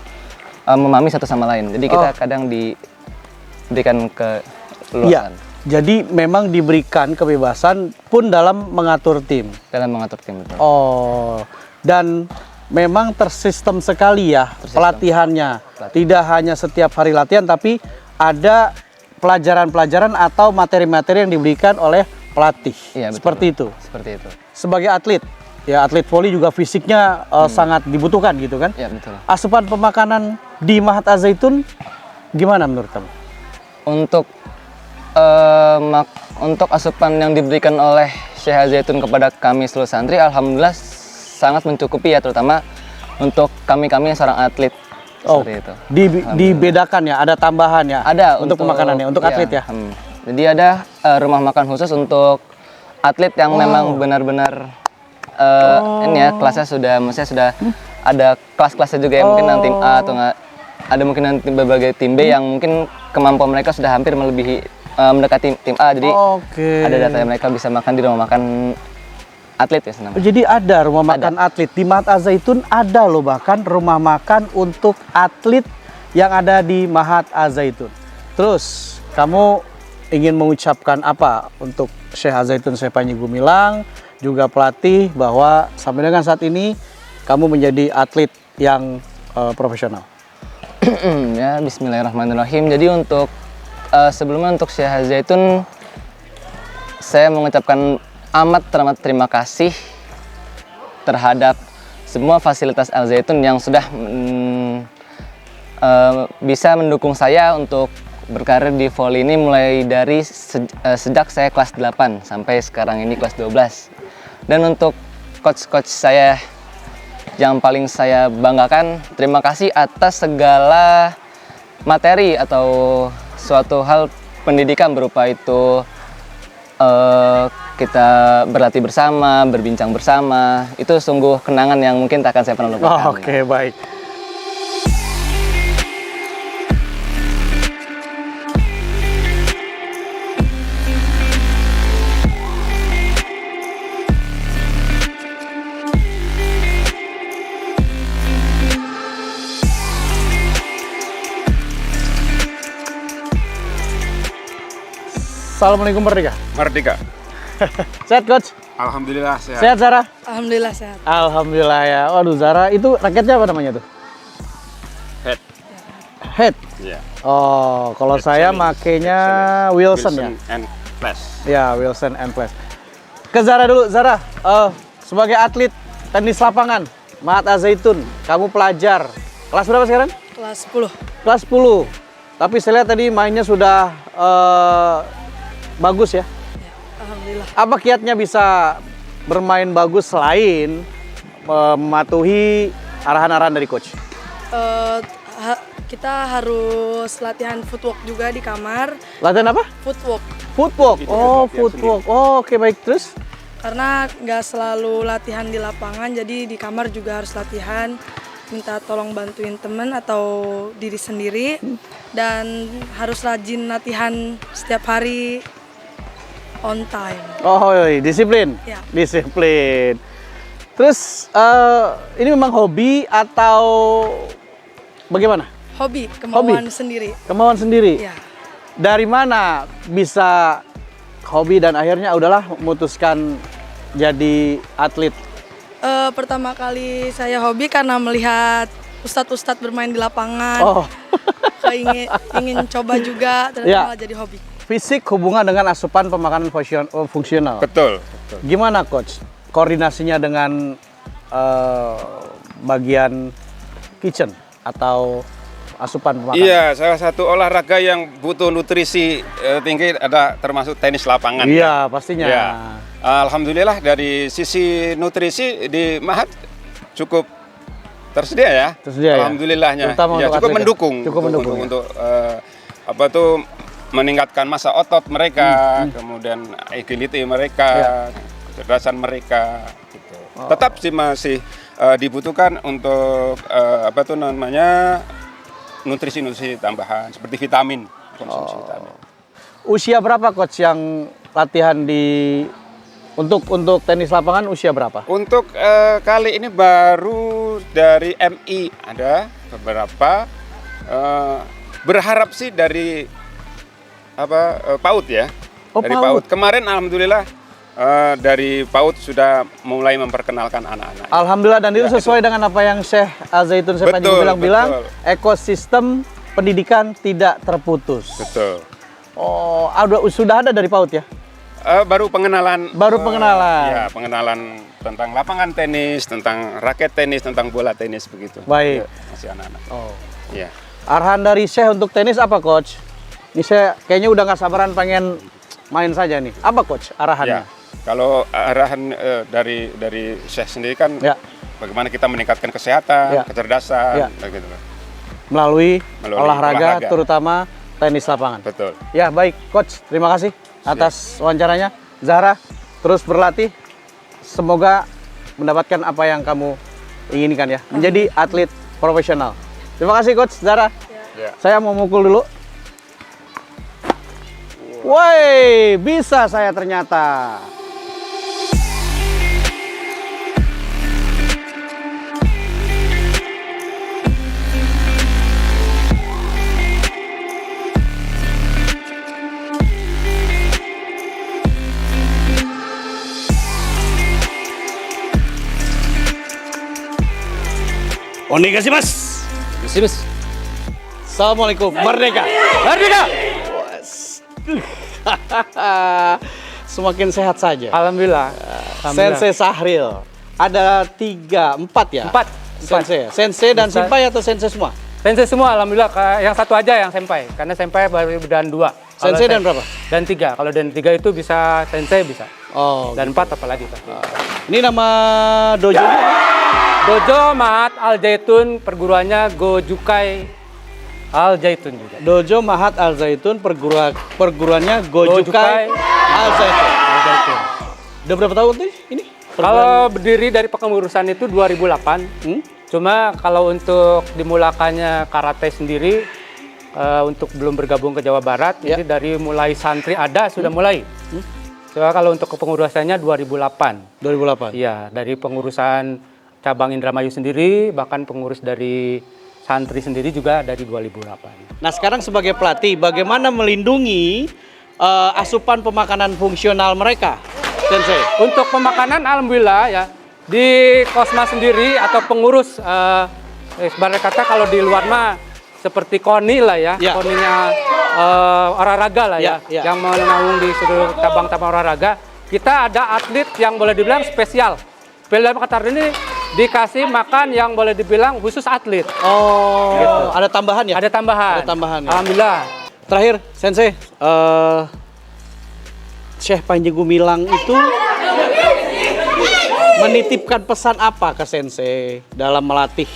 memahami satu sama lain. Jadi kita kadang diberikan ke Iya. Jadi memang diberikan kebebasan pun dalam mengatur tim. dalam mengatur tim. Betul. Oh. Dan memang tersistem sekali ya pelatihannya. Tidak hanya setiap hari latihan tapi ada pelajaran-pelajaran atau materi-materi yang diberikan oleh pelatih. Iya, betul. Seperti itu. Seperti itu. Sebagai atlet, ya atlet voli juga fisiknya sangat dibutuhkan gitu kan. Ya betul. Asupan pemakanan di Mahat Al-Zaitun gimana menurut kamu? Untuk asupan yang diberikan oleh Syekh Al-Zaitun kepada kami seluruh santri, alhamdulillah sangat mencukupi ya, terutama untuk kami yang seorang atlet. Seperti itu. Dibedakan ya, ada tambahan ya? Ada untuk pemakanannya, untuk iya, atlet ya? Jadi ada rumah makan khusus untuk atlet yang memang benar-benar ini ya kelasnya maksudnya sudah ada kelas-kelasnya juga ya, mungkin nanti tim A atau nggak ada mungkin nanti berbagai tim B yang mungkin kemampuan mereka sudah hampir melebihi mendekati tim A, jadi ada datanya mereka bisa makan di rumah makan atlet ya senang. Jadi ada rumah makan atlet di Mahat Al-Zaitun, ada loh bahkan rumah makan untuk atlet yang ada di Mahat Al-Zaitun. Terus kamu ingin mengucapkan apa untuk Syekh Al-Zaitun Syekh Panji Gumilang, juga pelatih, bahwa sampai dengan saat ini kamu menjadi atlet yang profesional? Ya, bismillahirrahmanirrahim. Jadi untuk sebelumnya untuk Syekh Al-Zaitun, saya mengucapkan teramat terima kasih terhadap semua fasilitas Al-Zaitun yang sudah bisa mendukung saya untuk berkarir di voli ini mulai dari sejak saya kelas 8 sampai sekarang ini kelas 12. Dan untuk coach-coach saya yang paling saya banggakan, terima kasih atas segala materi atau suatu hal pendidikan berupa itu kita berlatih bersama, berbincang bersama. Itu sungguh kenangan yang mungkin tak akan saya pernah lupakan. Oke, baik. Assalamualaikum Merdeka. Merdeka. Sehat coach? Alhamdulillah sehat. Sehat Zara? Alhamdulillah sehat. Alhamdulillah ya. Waduh Zara, itu raketnya apa namanya tuh? Head. Head? Iya. Oh, kalau Head saya challenge. makainya Head challenge. Wilson ya? and Flash. Ya, Wilson and Flash. Ke Zara dulu, Zara. Sebagai atlet tenis lapangan, Mahat Al-Zaitun, kamu pelajar. Kelas berapa sekarang? Kelas 10. Kelas 10. Tapi saya lihat tadi mainnya sudah bagus ya. Alhamdulillah. Apa kiatnya bisa bermain bagus selain mematuhi arahan-arahan dari coach? Kita harus latihan footwork juga di kamar. Latihan apa? Footwork. Footwork. Itu Oh, latihan footwork. Oh, oke, baik. Terus? Karena nggak selalu latihan di lapangan, jadi di kamar juga harus latihan. Minta tolong bantuin temen atau diri sendiri. Dan harus rajin latihan setiap hari on time. Oh, disiplin. Ya. Disiplin. Terus ini memang hobi atau bagaimana? Hobi, kemauan sendiri. Kemauan sendiri. Ya. Dari mana bisa hobi dan akhirnya udahlah memutuskan jadi atlet? Pertama kali saya hobi karena melihat ustadz-ustadz bermain di lapangan. Oh. ingin coba juga, ternyata Ya. malah jadi hobi. Fisik hubungan dengan asupan pemakanan fungsional. Betul. Gimana coach? Koordinasinya dengan bagian kitchen atau asupan pemakanan? Iya, salah satu olahraga yang butuh nutrisi tinggi ada termasuk tenis lapangan. Iya, pastinya. Ya. Alhamdulillah dari sisi nutrisi di Mahat cukup tersedia ya. Tersedia ya? Alhamdulillahnya. Terutama Ya, untuk cukup atlet. mendukung. Cukup mendukung, ya. untuk apa tuh meningkatkan massa otot mereka, kemudian agility mereka, kecerdasan mereka gitu. Tetap sih masih dibutuhkan untuk apa tuh namanya nutrisi tambahan seperti vitamin, konsumsi vitamin. Usia berapa coach yang latihan untuk tenis lapangan, usia berapa? Untuk kali ini baru dari MI ada beberapa, berharap sih dari PAUD ya. Oh, dari PAUD. PAUD. Kemarin alhamdulillah dari PAUD sudah mulai memperkenalkan anak-anak. Alhamdulillah, dan itu sesuai dengan apa yang Syekh Al-Zaitun Syekh Panji Gumilang bilang, ekosistem pendidikan tidak terputus. Betul. Oh, sudah ada dari PAUD ya? Baru pengenalan. Baru pengenalan. Ya, pengenalan tentang lapangan tenis, tentang raket tenis, tentang bola tenis begitu. Baik. Ya, masih anak-anak. Oh. Ya. Arahan dari Syekh untuk tenis apa coach? Ini saya kayaknya udah nggak sabaran pengen main saja nih. Apa coach arahannya? Ya. Kalau arahan dari Syekh sendiri kan Ya. bagaimana kita meningkatkan kesehatan, Ya. kecerdasan, Ya. begitu. Melalui olahraga, olahraga. terutama tenis lapangan. Betul. Ya, baik coach, terima kasih atas wawancaranya. Zahra terus berlatih. Semoga mendapatkan apa yang kamu inginkan ya, menjadi atlet profesional. Terima kasih Coach Zara. Saya mau mukul dulu. Woi, bisa saya ternyata. Onegaishimasu. Assalamualaikum. Merdeka. Merdeka. Semakin sehat saja. Alhamdulillah. Sensei Sahril. Ada 4 ya? 4. Sensei. Sensei dan senpai atau sensei semua? Sensei semua, alhamdulillah. Yang satu aja yang senpai. Karena senpai baru dan 2. Sensei dan berapa? Dan 3. Kalau dan 3 itu bisa sensei bisa. Oh. Dan 4 apalagi pasti. Ini nama dojo? Dojo Mahat Al Zaitun, perguruannya Gojukai Al Zaitun juga. Dojo Mahat Al Zaitun, perguruannya Gojukai Al Zaitun. Udah berapa tahun tuh ini? Kalau berdiri dari kepengurusan itu 2008. Cuma kalau untuk dimulakannya karate sendiri, untuk belum bergabung ke Jawa Barat, ini dari mulai santri ada sudah mulai. Cuma kalau untuk kepengurusannya 2008. 2008? Iya, dari pengurusan cabang Indramayu sendiri, bahkan pengurus dari santri sendiri juga dari 2008. Nah sekarang sebagai pelatih, bagaimana melindungi asupan pemakanan fungsional mereka, Sensei? Untuk pemakanan, alhamdulillah ya, di Kosma sendiri atau pengurus, sebenarnya kata kalau di luar mah seperti KONI lah ya, KONI-nya olahraga lah ya, yang menaung di seluruh cabang-cabang olahraga. Kita ada atlet yang boleh dibilang spesial. Dalam kata ini dikasih makan yang boleh dibilang khusus atlet. Oh, gitu. Ada tambahan ya? Ada tambahan. Ada tambahan. Ya? Alhamdulillah. Terakhir, Sensei, Syekh Panji Gumilang itu menitipkan pesan apa ke Sensei dalam melatih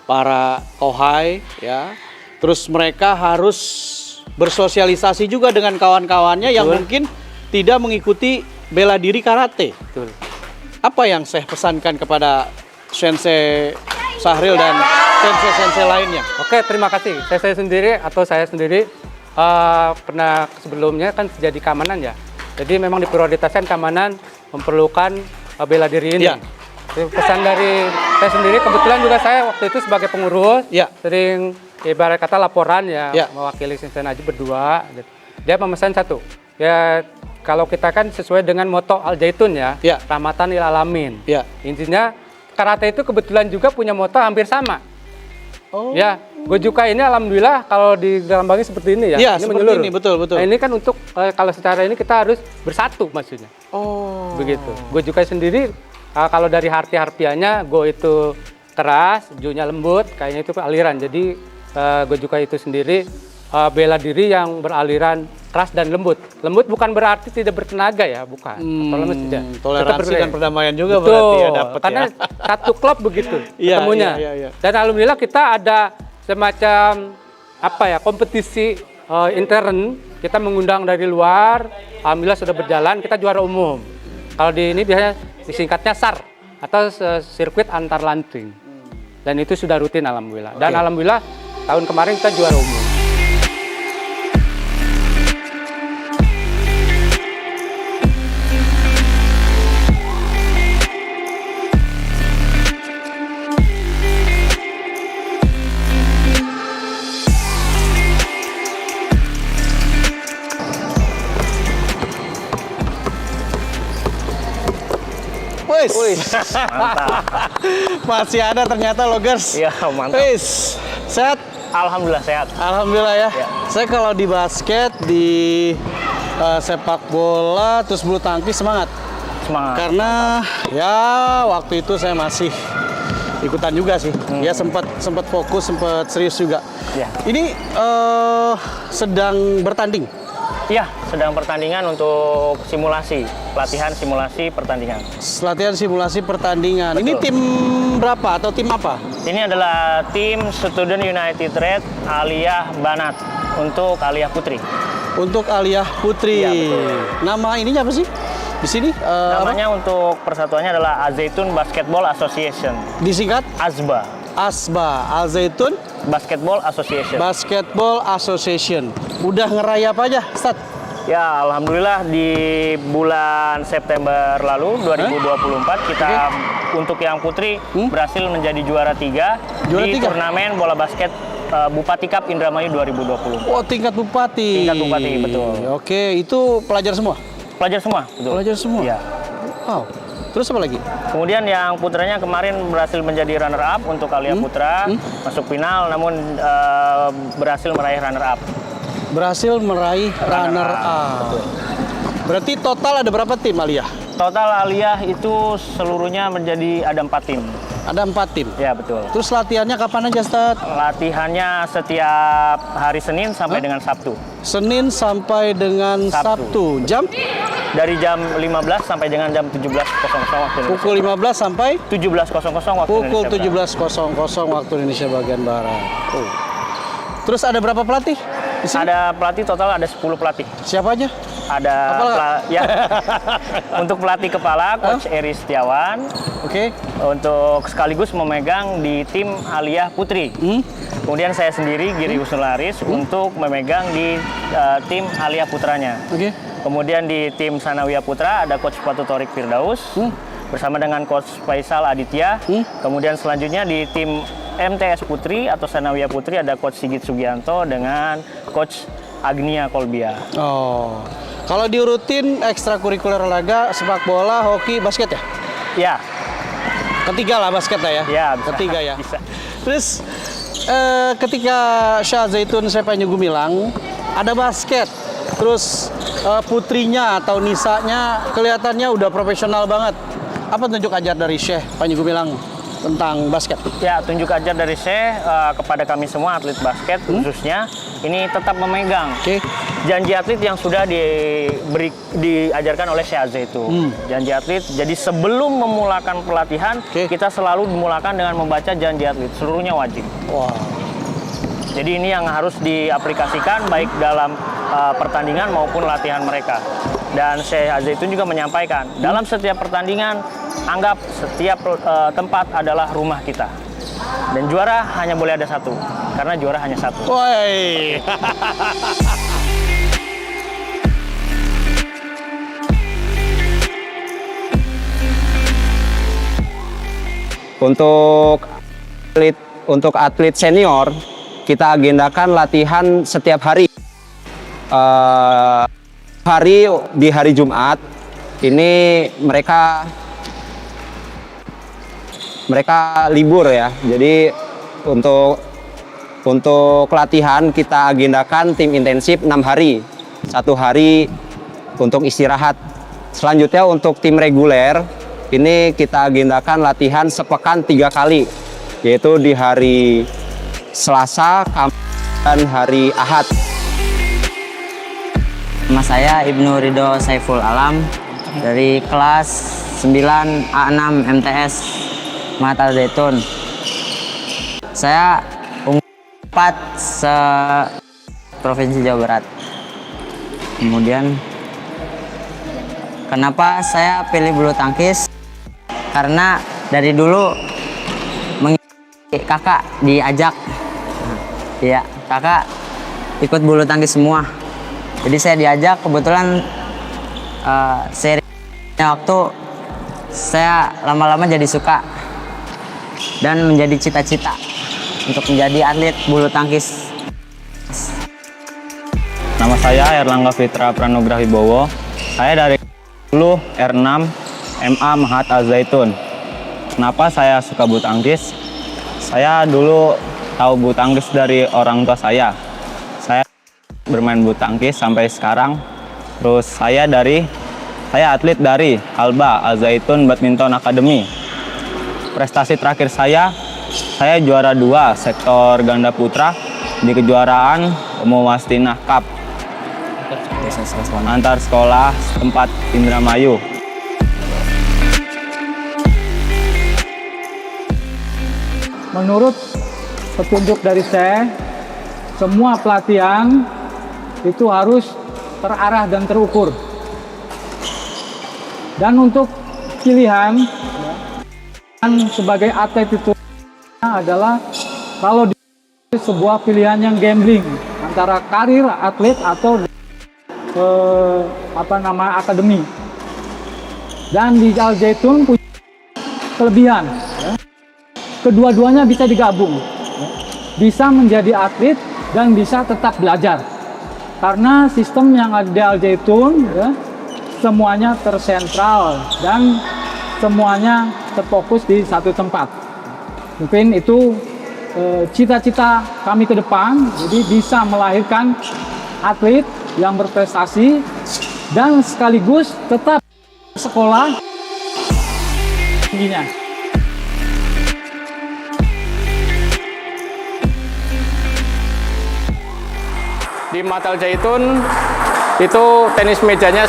para kohai ya? Terus mereka harus bersosialisasi juga dengan kawan-kawannya yang mungkin tidak mengikuti bela diri karate. Betul. Apa yang saya pesankan kepada Sensei Sahril dan sensei-sensei lainnya? Oke, terima kasih. Saya sendiri pernah sebelumnya kan jadi keamanan ya. Jadi memang diprioritaskan keamanan, memerlukan bela diri ini. Ya. Pesan dari saya sendiri, kebetulan juga saya waktu itu sebagai pengurus, sering ibarat kata laporan ya, mewakili Sensei Najib berdua. Dia memesan satu, ya kalau kita kan sesuai dengan moto Al Zaitun ya, rahmatan lil alamin. Intinya karate itu kebetulan juga punya moto hampir sama. Ya, Gojukai ini alhamdulillah kalau di dalam bagi seperti ini ya. Iya, ini seperti menyeluruh. ini, betul. Nah, ini kan untuk kalau secara ini kita harus bersatu maksudnya. Oh. Begitu. Gojukai sendiri kalau dari harfiahnya Go itu keras, Ju-nya lembut, kayaknya itu aliran. Jadi Gojukai itu sendiri bela diri yang beraliran keras dan lembut. Lembut bukan berarti tidak bertenaga ya, bukan. Atau lemah tidak. Toleransi dan perdamaian juga betul, berarti ya dapat karena ya. satu klub begitu ketemunya. Dan alhamdulillah kita ada semacam kompetisi intern. Kita mengundang dari luar. Alhamdulillah sudah berjalan. Kita juara umum. Kalau di ini biasanya disingkatnya SAR atau sirkuit antar lanting. Dan itu sudah rutin alhamdulillah. Dan alhamdulillah tahun kemarin kita juara umum. Mantap. Masih ada ternyata Logers. Iya, mantap. Sehat? Alhamdulillah sehat. Alhamdulillah ya. Saya kalau di basket, di sepak bola, terus bulu tangkis semangat. Karena ya waktu itu saya masih ikutan juga sih. Ya sempat fokus, sempat serius juga. Ya. Ini sedang bertanding. Iya, sedang pertandingan untuk simulasi, latihan simulasi pertandingan. Latihan simulasi pertandingan. Betul. Ini tim berapa atau tim apa? Ini adalah tim Student United Red Aliyah Banat untuk Aliyah Putri. Untuk Aliyah Putri. Iya, betul. Nama ininya apa sih? Di sini Namanya untuk persatuannya adalah Al-Zaitun Basketball Association. disingkat ASBA. ASBA, Al-Zaitun Basketball Association. Basketball Association. Udah ngeraya apa aja, Ustaz? Ya, alhamdulillah di bulan September lalu 2024 kita untuk yang putri berhasil menjadi juara 3 di turnamen bola basket Bupati Cup Indramayu 2020. Oh, tingkat bupati. Tingkat bupati, betul. Oke, itu pelajar semua? Pelajar semua, betul. Pelajar semua? Iya. Wow. Terus apa lagi? Kemudian yang putranya kemarin berhasil menjadi runner up untuk Alia Putra, masuk final namun berhasil meraih runner up. Berhasil meraih runner up. Betul. Berarti total ada berapa tim Alia? Total Alia itu seluruhnya ada 4 tim. Ada 4 tim? Ya, betul. Terus latihannya kapan aja, Ustaz? Latihannya setiap hari Senin sampai dengan Sabtu. Senin sampai dengan Sabtu. Jam? Dari jam 15 sampai dengan jam 17.00 waktu Indonesia. Pukul 15 sampai? 17.00 waktu Pukul Indonesia 17.00 waktu Indonesia bagian Barat. Oh. Terus ada berapa pelatih? Ada pelatih total ada 10 pelatih. Siapa aja? Ada untuk pelatih kepala Coach Eri Setiawan. Oke. Untuk sekaligus memegang di tim Alia Putri. Kemudian saya sendiri Giri Husnularis untuk memegang di tim Alia Putranya. Oke. Kemudian di tim Sanawiyah Putra ada Coach Fatu Torik Firdaus bersama dengan Coach Faisal Aditya. Kemudian selanjutnya di tim MTS Putri atau Sanawiyah Putri ada Coach Sigit Sugianto dengan Coach Agnia Kolbia. Oh. Kalau diurutin ekstrakurikuler olahraga, sepak bola, hoki, basket ya? Ya. Ketiga lah basket ya? Ya, bisa. Ketiga ya? Bisa. Terus ketika Syah Zaitun saya pengen bilang, ada basket. Terus putrinya atau nisanya kelihatannya udah profesional banget. Apa tunjuk ajar dari Syekh Panji Gumilang tentang basket? Ya, tunjuk ajar dari Syekh kepada kami semua atlet basket khususnya ini tetap memegang janji atlet yang sudah diajarkan oleh Syekh Zaitun. Janji atlet. Jadi sebelum memulakan pelatihan kita selalu dimulakan dengan membaca janji atlet. Seluruhnya wajib. Wow. Jadi ini yang harus diaplikasikan baik dalam pertandingan maupun latihan mereka. Dan Syekh Zaitun juga menyampaikan, dalam setiap pertandingan, anggap setiap tempat adalah rumah kita. Dan juara hanya boleh ada satu, karena juara hanya satu. Woi. Untuk atlet senior, kita agendakan latihan setiap hari. Di hari Jumat ini mereka libur ya. Jadi untuk latihan kita agendakan tim intensif 6 hari. 1 hari untuk istirahat. Selanjutnya untuk tim reguler ini kita agendakan latihan sepekan 3 kali, yaitu di hari Selasa, Kamis, dan hari Ahad. Nama saya Ibnu Ridho Saiful Alam dari kelas 9 A6 MTS Mahat Al-Zaitun. Saya unggul 4 se-Provinsi Jawa Barat. Kemudian kenapa saya pilih bulu tangkis? Karena dari dulu mengikuti kakak diajak. Iya, kakak ikut bulu tangkis semua. Jadi saya diajak, kebetulan serinya waktu saya lama-lama jadi suka dan menjadi cita-cita untuk menjadi atlet bulu tangkis. Nama saya Erlangga Fitra Pranograha Wibowo. Saya dari 10 R6 MA Mahat Al-Zaitun. Kenapa saya suka bulu tangkis? Saya dulu tahu bulu tangkis dari orang tua saya. Saya bermain bulu tangkis sampai sekarang. Terus saya atlet dari Alba Al-Zaitun Badminton Academy. Prestasi terakhir saya juara 2 sektor ganda putra di kejuaraan Muwastinah Cup antar sekolah tempat Indramayu. Menurut petunjuk dari saya, semua pelatihan itu harus terarah dan terukur. Dan untuk pilihan sebagai atlet itu adalah kalau di sebuah pilihan yang gambling antara karir atlet atau akademi. Dan di Al Zaitun punya kelebihan, ya. Kedua-duanya bisa digabung, ya. Bisa menjadi atlet dan bisa tetap belajar. Karena sistem yang ada di Al Zaitun, ya, semuanya tersentral dan semuanya terfokus di satu tempat. Mungkin itu cita-cita kami ke depan, jadi bisa melahirkan atlet yang berprestasi dan sekaligus tetap sekolah tingginya. Di Al Zaitun itu tenis mejanya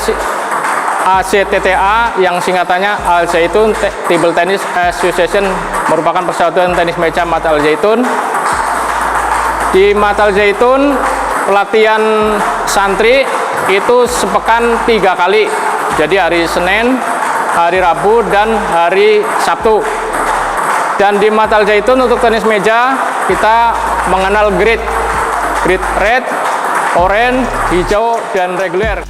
ACTTA yang singkatannya Al Zaitun Table Tennis Association, merupakan persatuan tenis meja Al Zaitun. Di Al Zaitun pelatihan santri itu sepekan 3 kali. Jadi hari Senin, hari Rabu, dan hari Sabtu. Dan di Al Zaitun untuk tenis meja kita mengenal grade red, orange, hijau, dan reguler.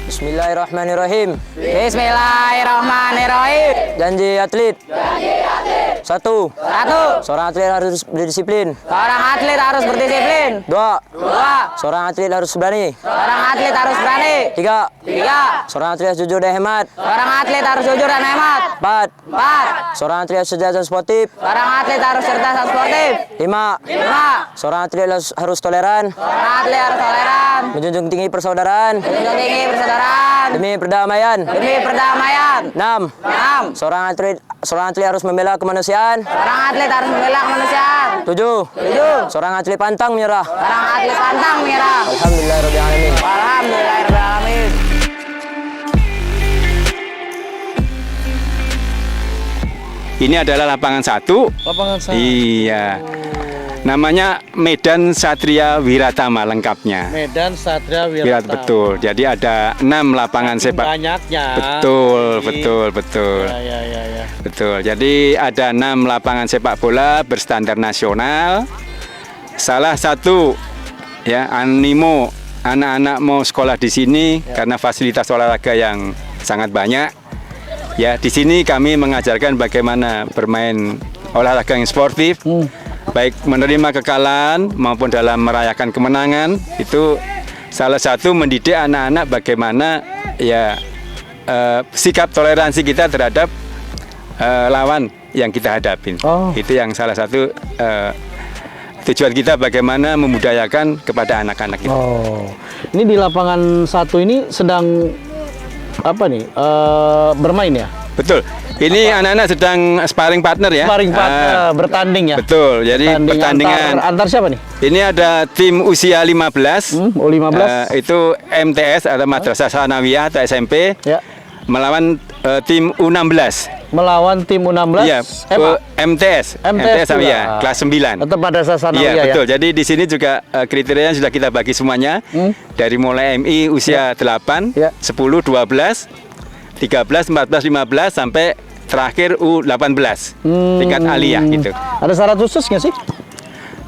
Bismillahirrahmanirrahim. Bismillahirrahmanirrahim. Janji atlet. Satu. Seorang atlet harus berdisiplin. Dua. Seorang atlet harus berani. Tiga. Seorang atlet harus jujur dan hemat. Empat. Seorang atlet harus cerdas dan sportif. Lima. Seorang atlet harus toleran. Menjunjung tinggi persaudaraan. Demi perdamaian. 6. Seorang atlet harus membela kemanusiaan. 7. Seorang atlet pantang menyerah. Alhamdulillahirrahmanirrahim. Ini adalah lapangan 1. Lapangan 1. Iya. Namanya Medan Satria Wiratama lengkapnya. Medan Satria Wiratama. Betul. Jadi ada 6 lapangan sepak. Banyaknya. Betul. Ya. Betul. Jadi ada 6 lapangan sepak bola berstandar nasional. Salah satu ya animo anak-anak mau sekolah di sini karena fasilitas olahraga yang sangat banyak. Ya, di sini kami mengajarkan bagaimana bermain olahraga yang sportif. Baik menerima kekalahan maupun dalam merayakan kemenangan. Itu salah satu mendidik anak-anak bagaimana ya sikap toleransi kita terhadap lawan yang kita hadapin. Itu yang salah satu tujuan kita, bagaimana memudayakan kepada anak-anak kita. Ini di lapangan 1 ini sedang apa nih bermain ya? Betul. Ini anak-anak sedang sparring partner ya. Sparring partner, bertanding ya. Betul. Jadi pertandingan antar siapa nih? Ini ada tim usia 15. U15. Itu MTS atau Madrasah Sanawiyah atau SMP. Ya. Melawan tim U16. Melawan tim U16. Iya. MTS Sanawiyah kelas 9. Tetap Madrasah Sanawiyah. Iya, betul. Ya? Jadi di sini juga kriterianya sudah kita bagi semuanya. Dari mulai MI usia 8, 10, 12, 13, 14, 15 sampai terakhir U18 tingkat aliyah gitu. Ada syarat khusus nggak sih?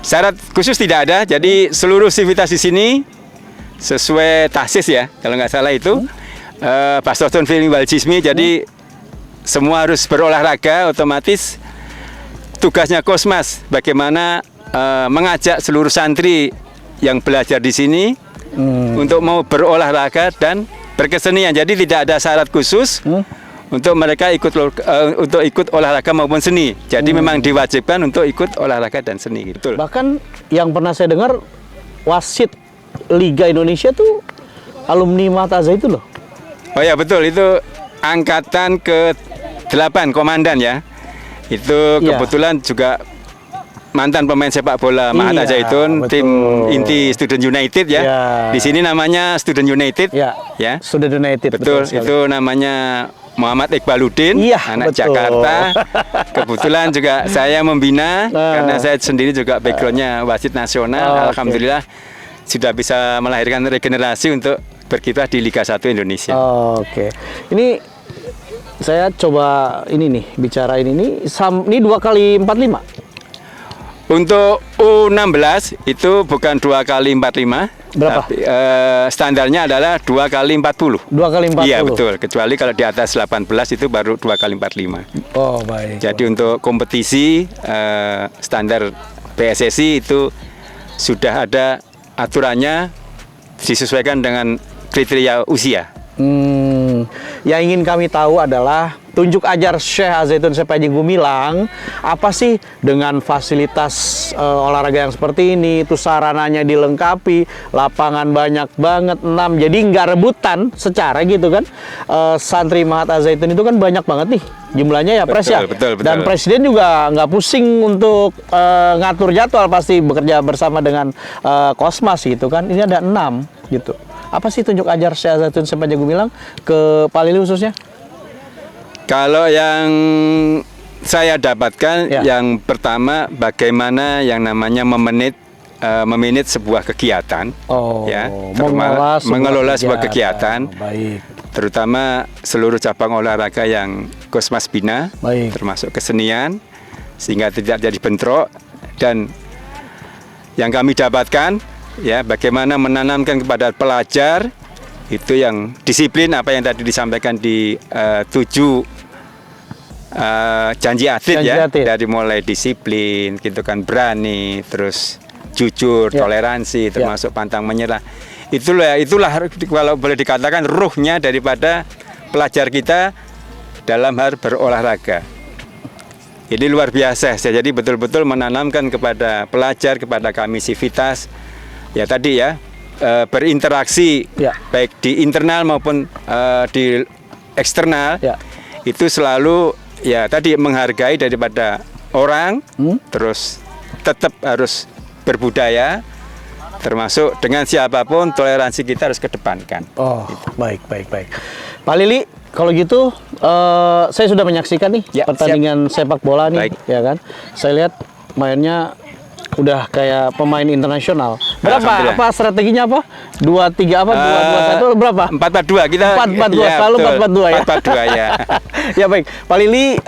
Syarat khusus tidak ada. Jadi seluruh aktivitas di sini sesuai tasis ya, kalau nggak salah itu Bastotun Fi'li wal Jismi. Jadi semua harus berolahraga, otomatis tugasnya Kosmas bagaimana mengajak seluruh santri yang belajar di sini untuk mau berolahraga dan berkesenian. Jadi tidak ada syarat khusus untuk mereka ikut olahraga maupun seni. Jadi memang diwajibkan untuk ikut olahraga dan seni. Betul. Bahkan yang pernah saya dengar wasit Liga Indonesia tuh alumni Al Zaitun loh. Oh ya betul, itu angkatan ke-8 komandan ya. Itu kebetulan juga mantan pemain sepak bola Al Zaitun, tim inti Student United ya. Di sini namanya Student United. Ya. Student United. Betul, itu namanya Muhammad Iqbaluddin, anak betul. Jakarta. Kebetulan juga saya membina karena saya sendiri juga backgroundnya wasit nasional. Alhamdulillah sudah bisa melahirkan regenerasi untuk berkiprah di Liga 1 Indonesia. Ini saya coba ini nih bicarain ini 2x45. Untuk U16 itu bukan 2x45. Berapa? Tapi, standarnya adalah 2x40. 2x40. Iya betul. Kecuali kalau di atas 18 itu baru 2x45. Oh baik. Jadi untuk kompetisi standar PSSI itu sudah ada aturannya disesuaikan dengan kriteria usia. Yang ingin kami tahu adalah tunjuk ajar Syekh Al-Zaitun Sepanji Gumilang apa sih dengan fasilitas olahraga yang seperti ini, itu sarananya dilengkapi, lapangan banyak banget 6, jadi nggak rebutan secara gitu kan. Santri Mahat Al-Zaitun itu kan banyak banget nih jumlahnya ya Pres ya. Betul. Dan Presiden juga nggak pusing untuk ngatur jadwal, pasti bekerja bersama dengan Kosmas gitu kan. Ini ada 6 gitu. Apa sih tunjuk ajar Syekh Al-Zaitun Sepanji Gumilang ke Pak Lili khususnya? Kalau yang saya dapatkan, yang pertama bagaimana yang namanya memanage sebuah kegiatan, mengelola sebuah kegiatan, terutama seluruh cabang olahraga yang Kosmas bina, termasuk kesenian, sehingga tidak jadi bentrok. Dan yang kami dapatkan, ya bagaimana menanamkan kepada pelajar itu yang disiplin, apa yang tadi disampaikan di 7 janji atlet dari mulai disiplin gitu kan, berani, terus jujur, toleransi, termasuk pantang menyerah. Itulah kalau boleh dikatakan ruhnya daripada pelajar kita dalam hal berolahraga. Ini luar biasa. Jadi betul-betul menanamkan kepada pelajar, kepada kami sivitas ya tadi ya, berinteraksi baik di internal maupun di eksternal, itu selalu ya tadi menghargai daripada orang, terus tetap harus berbudaya, termasuk dengan siapapun toleransi kita harus kedepankan. Baik. Pak Lili, kalau gitu saya sudah menyaksikan nih pertandingan sepak bola nih, ya kan? Saya lihat mainnya udah kayak pemain internasional. Berapa? Apa strateginya apa? 2-3 apa? 2-2-1 berapa? 4-4-2 kita. 4-4-2 selalu 4-4-2 ya. 4-4-2 ya. Ya baik, Pak Lili,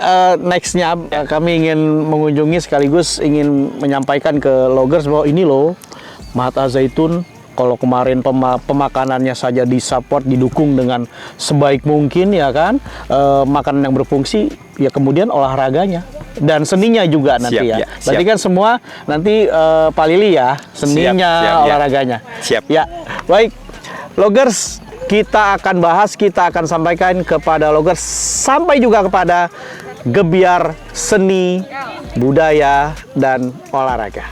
nextnya kami ingin mengunjungi sekaligus ingin menyampaikan ke loggers bahwa ini loh Mahat Al-Zaitun. Kalau kemarin pemakanannya saja disupport, didukung dengan sebaik mungkin ya kan, makanan yang berfungsi, ya kemudian olahraganya dan seninya juga nanti ya. Berarti kan semua nanti Pak Lili ya, seninya, olahraganya. Ya, baik. Loggers, kita akan bahas, kita akan sampaikan kepada loggers, sampai juga kepada gebiar seni, budaya, dan olahraga.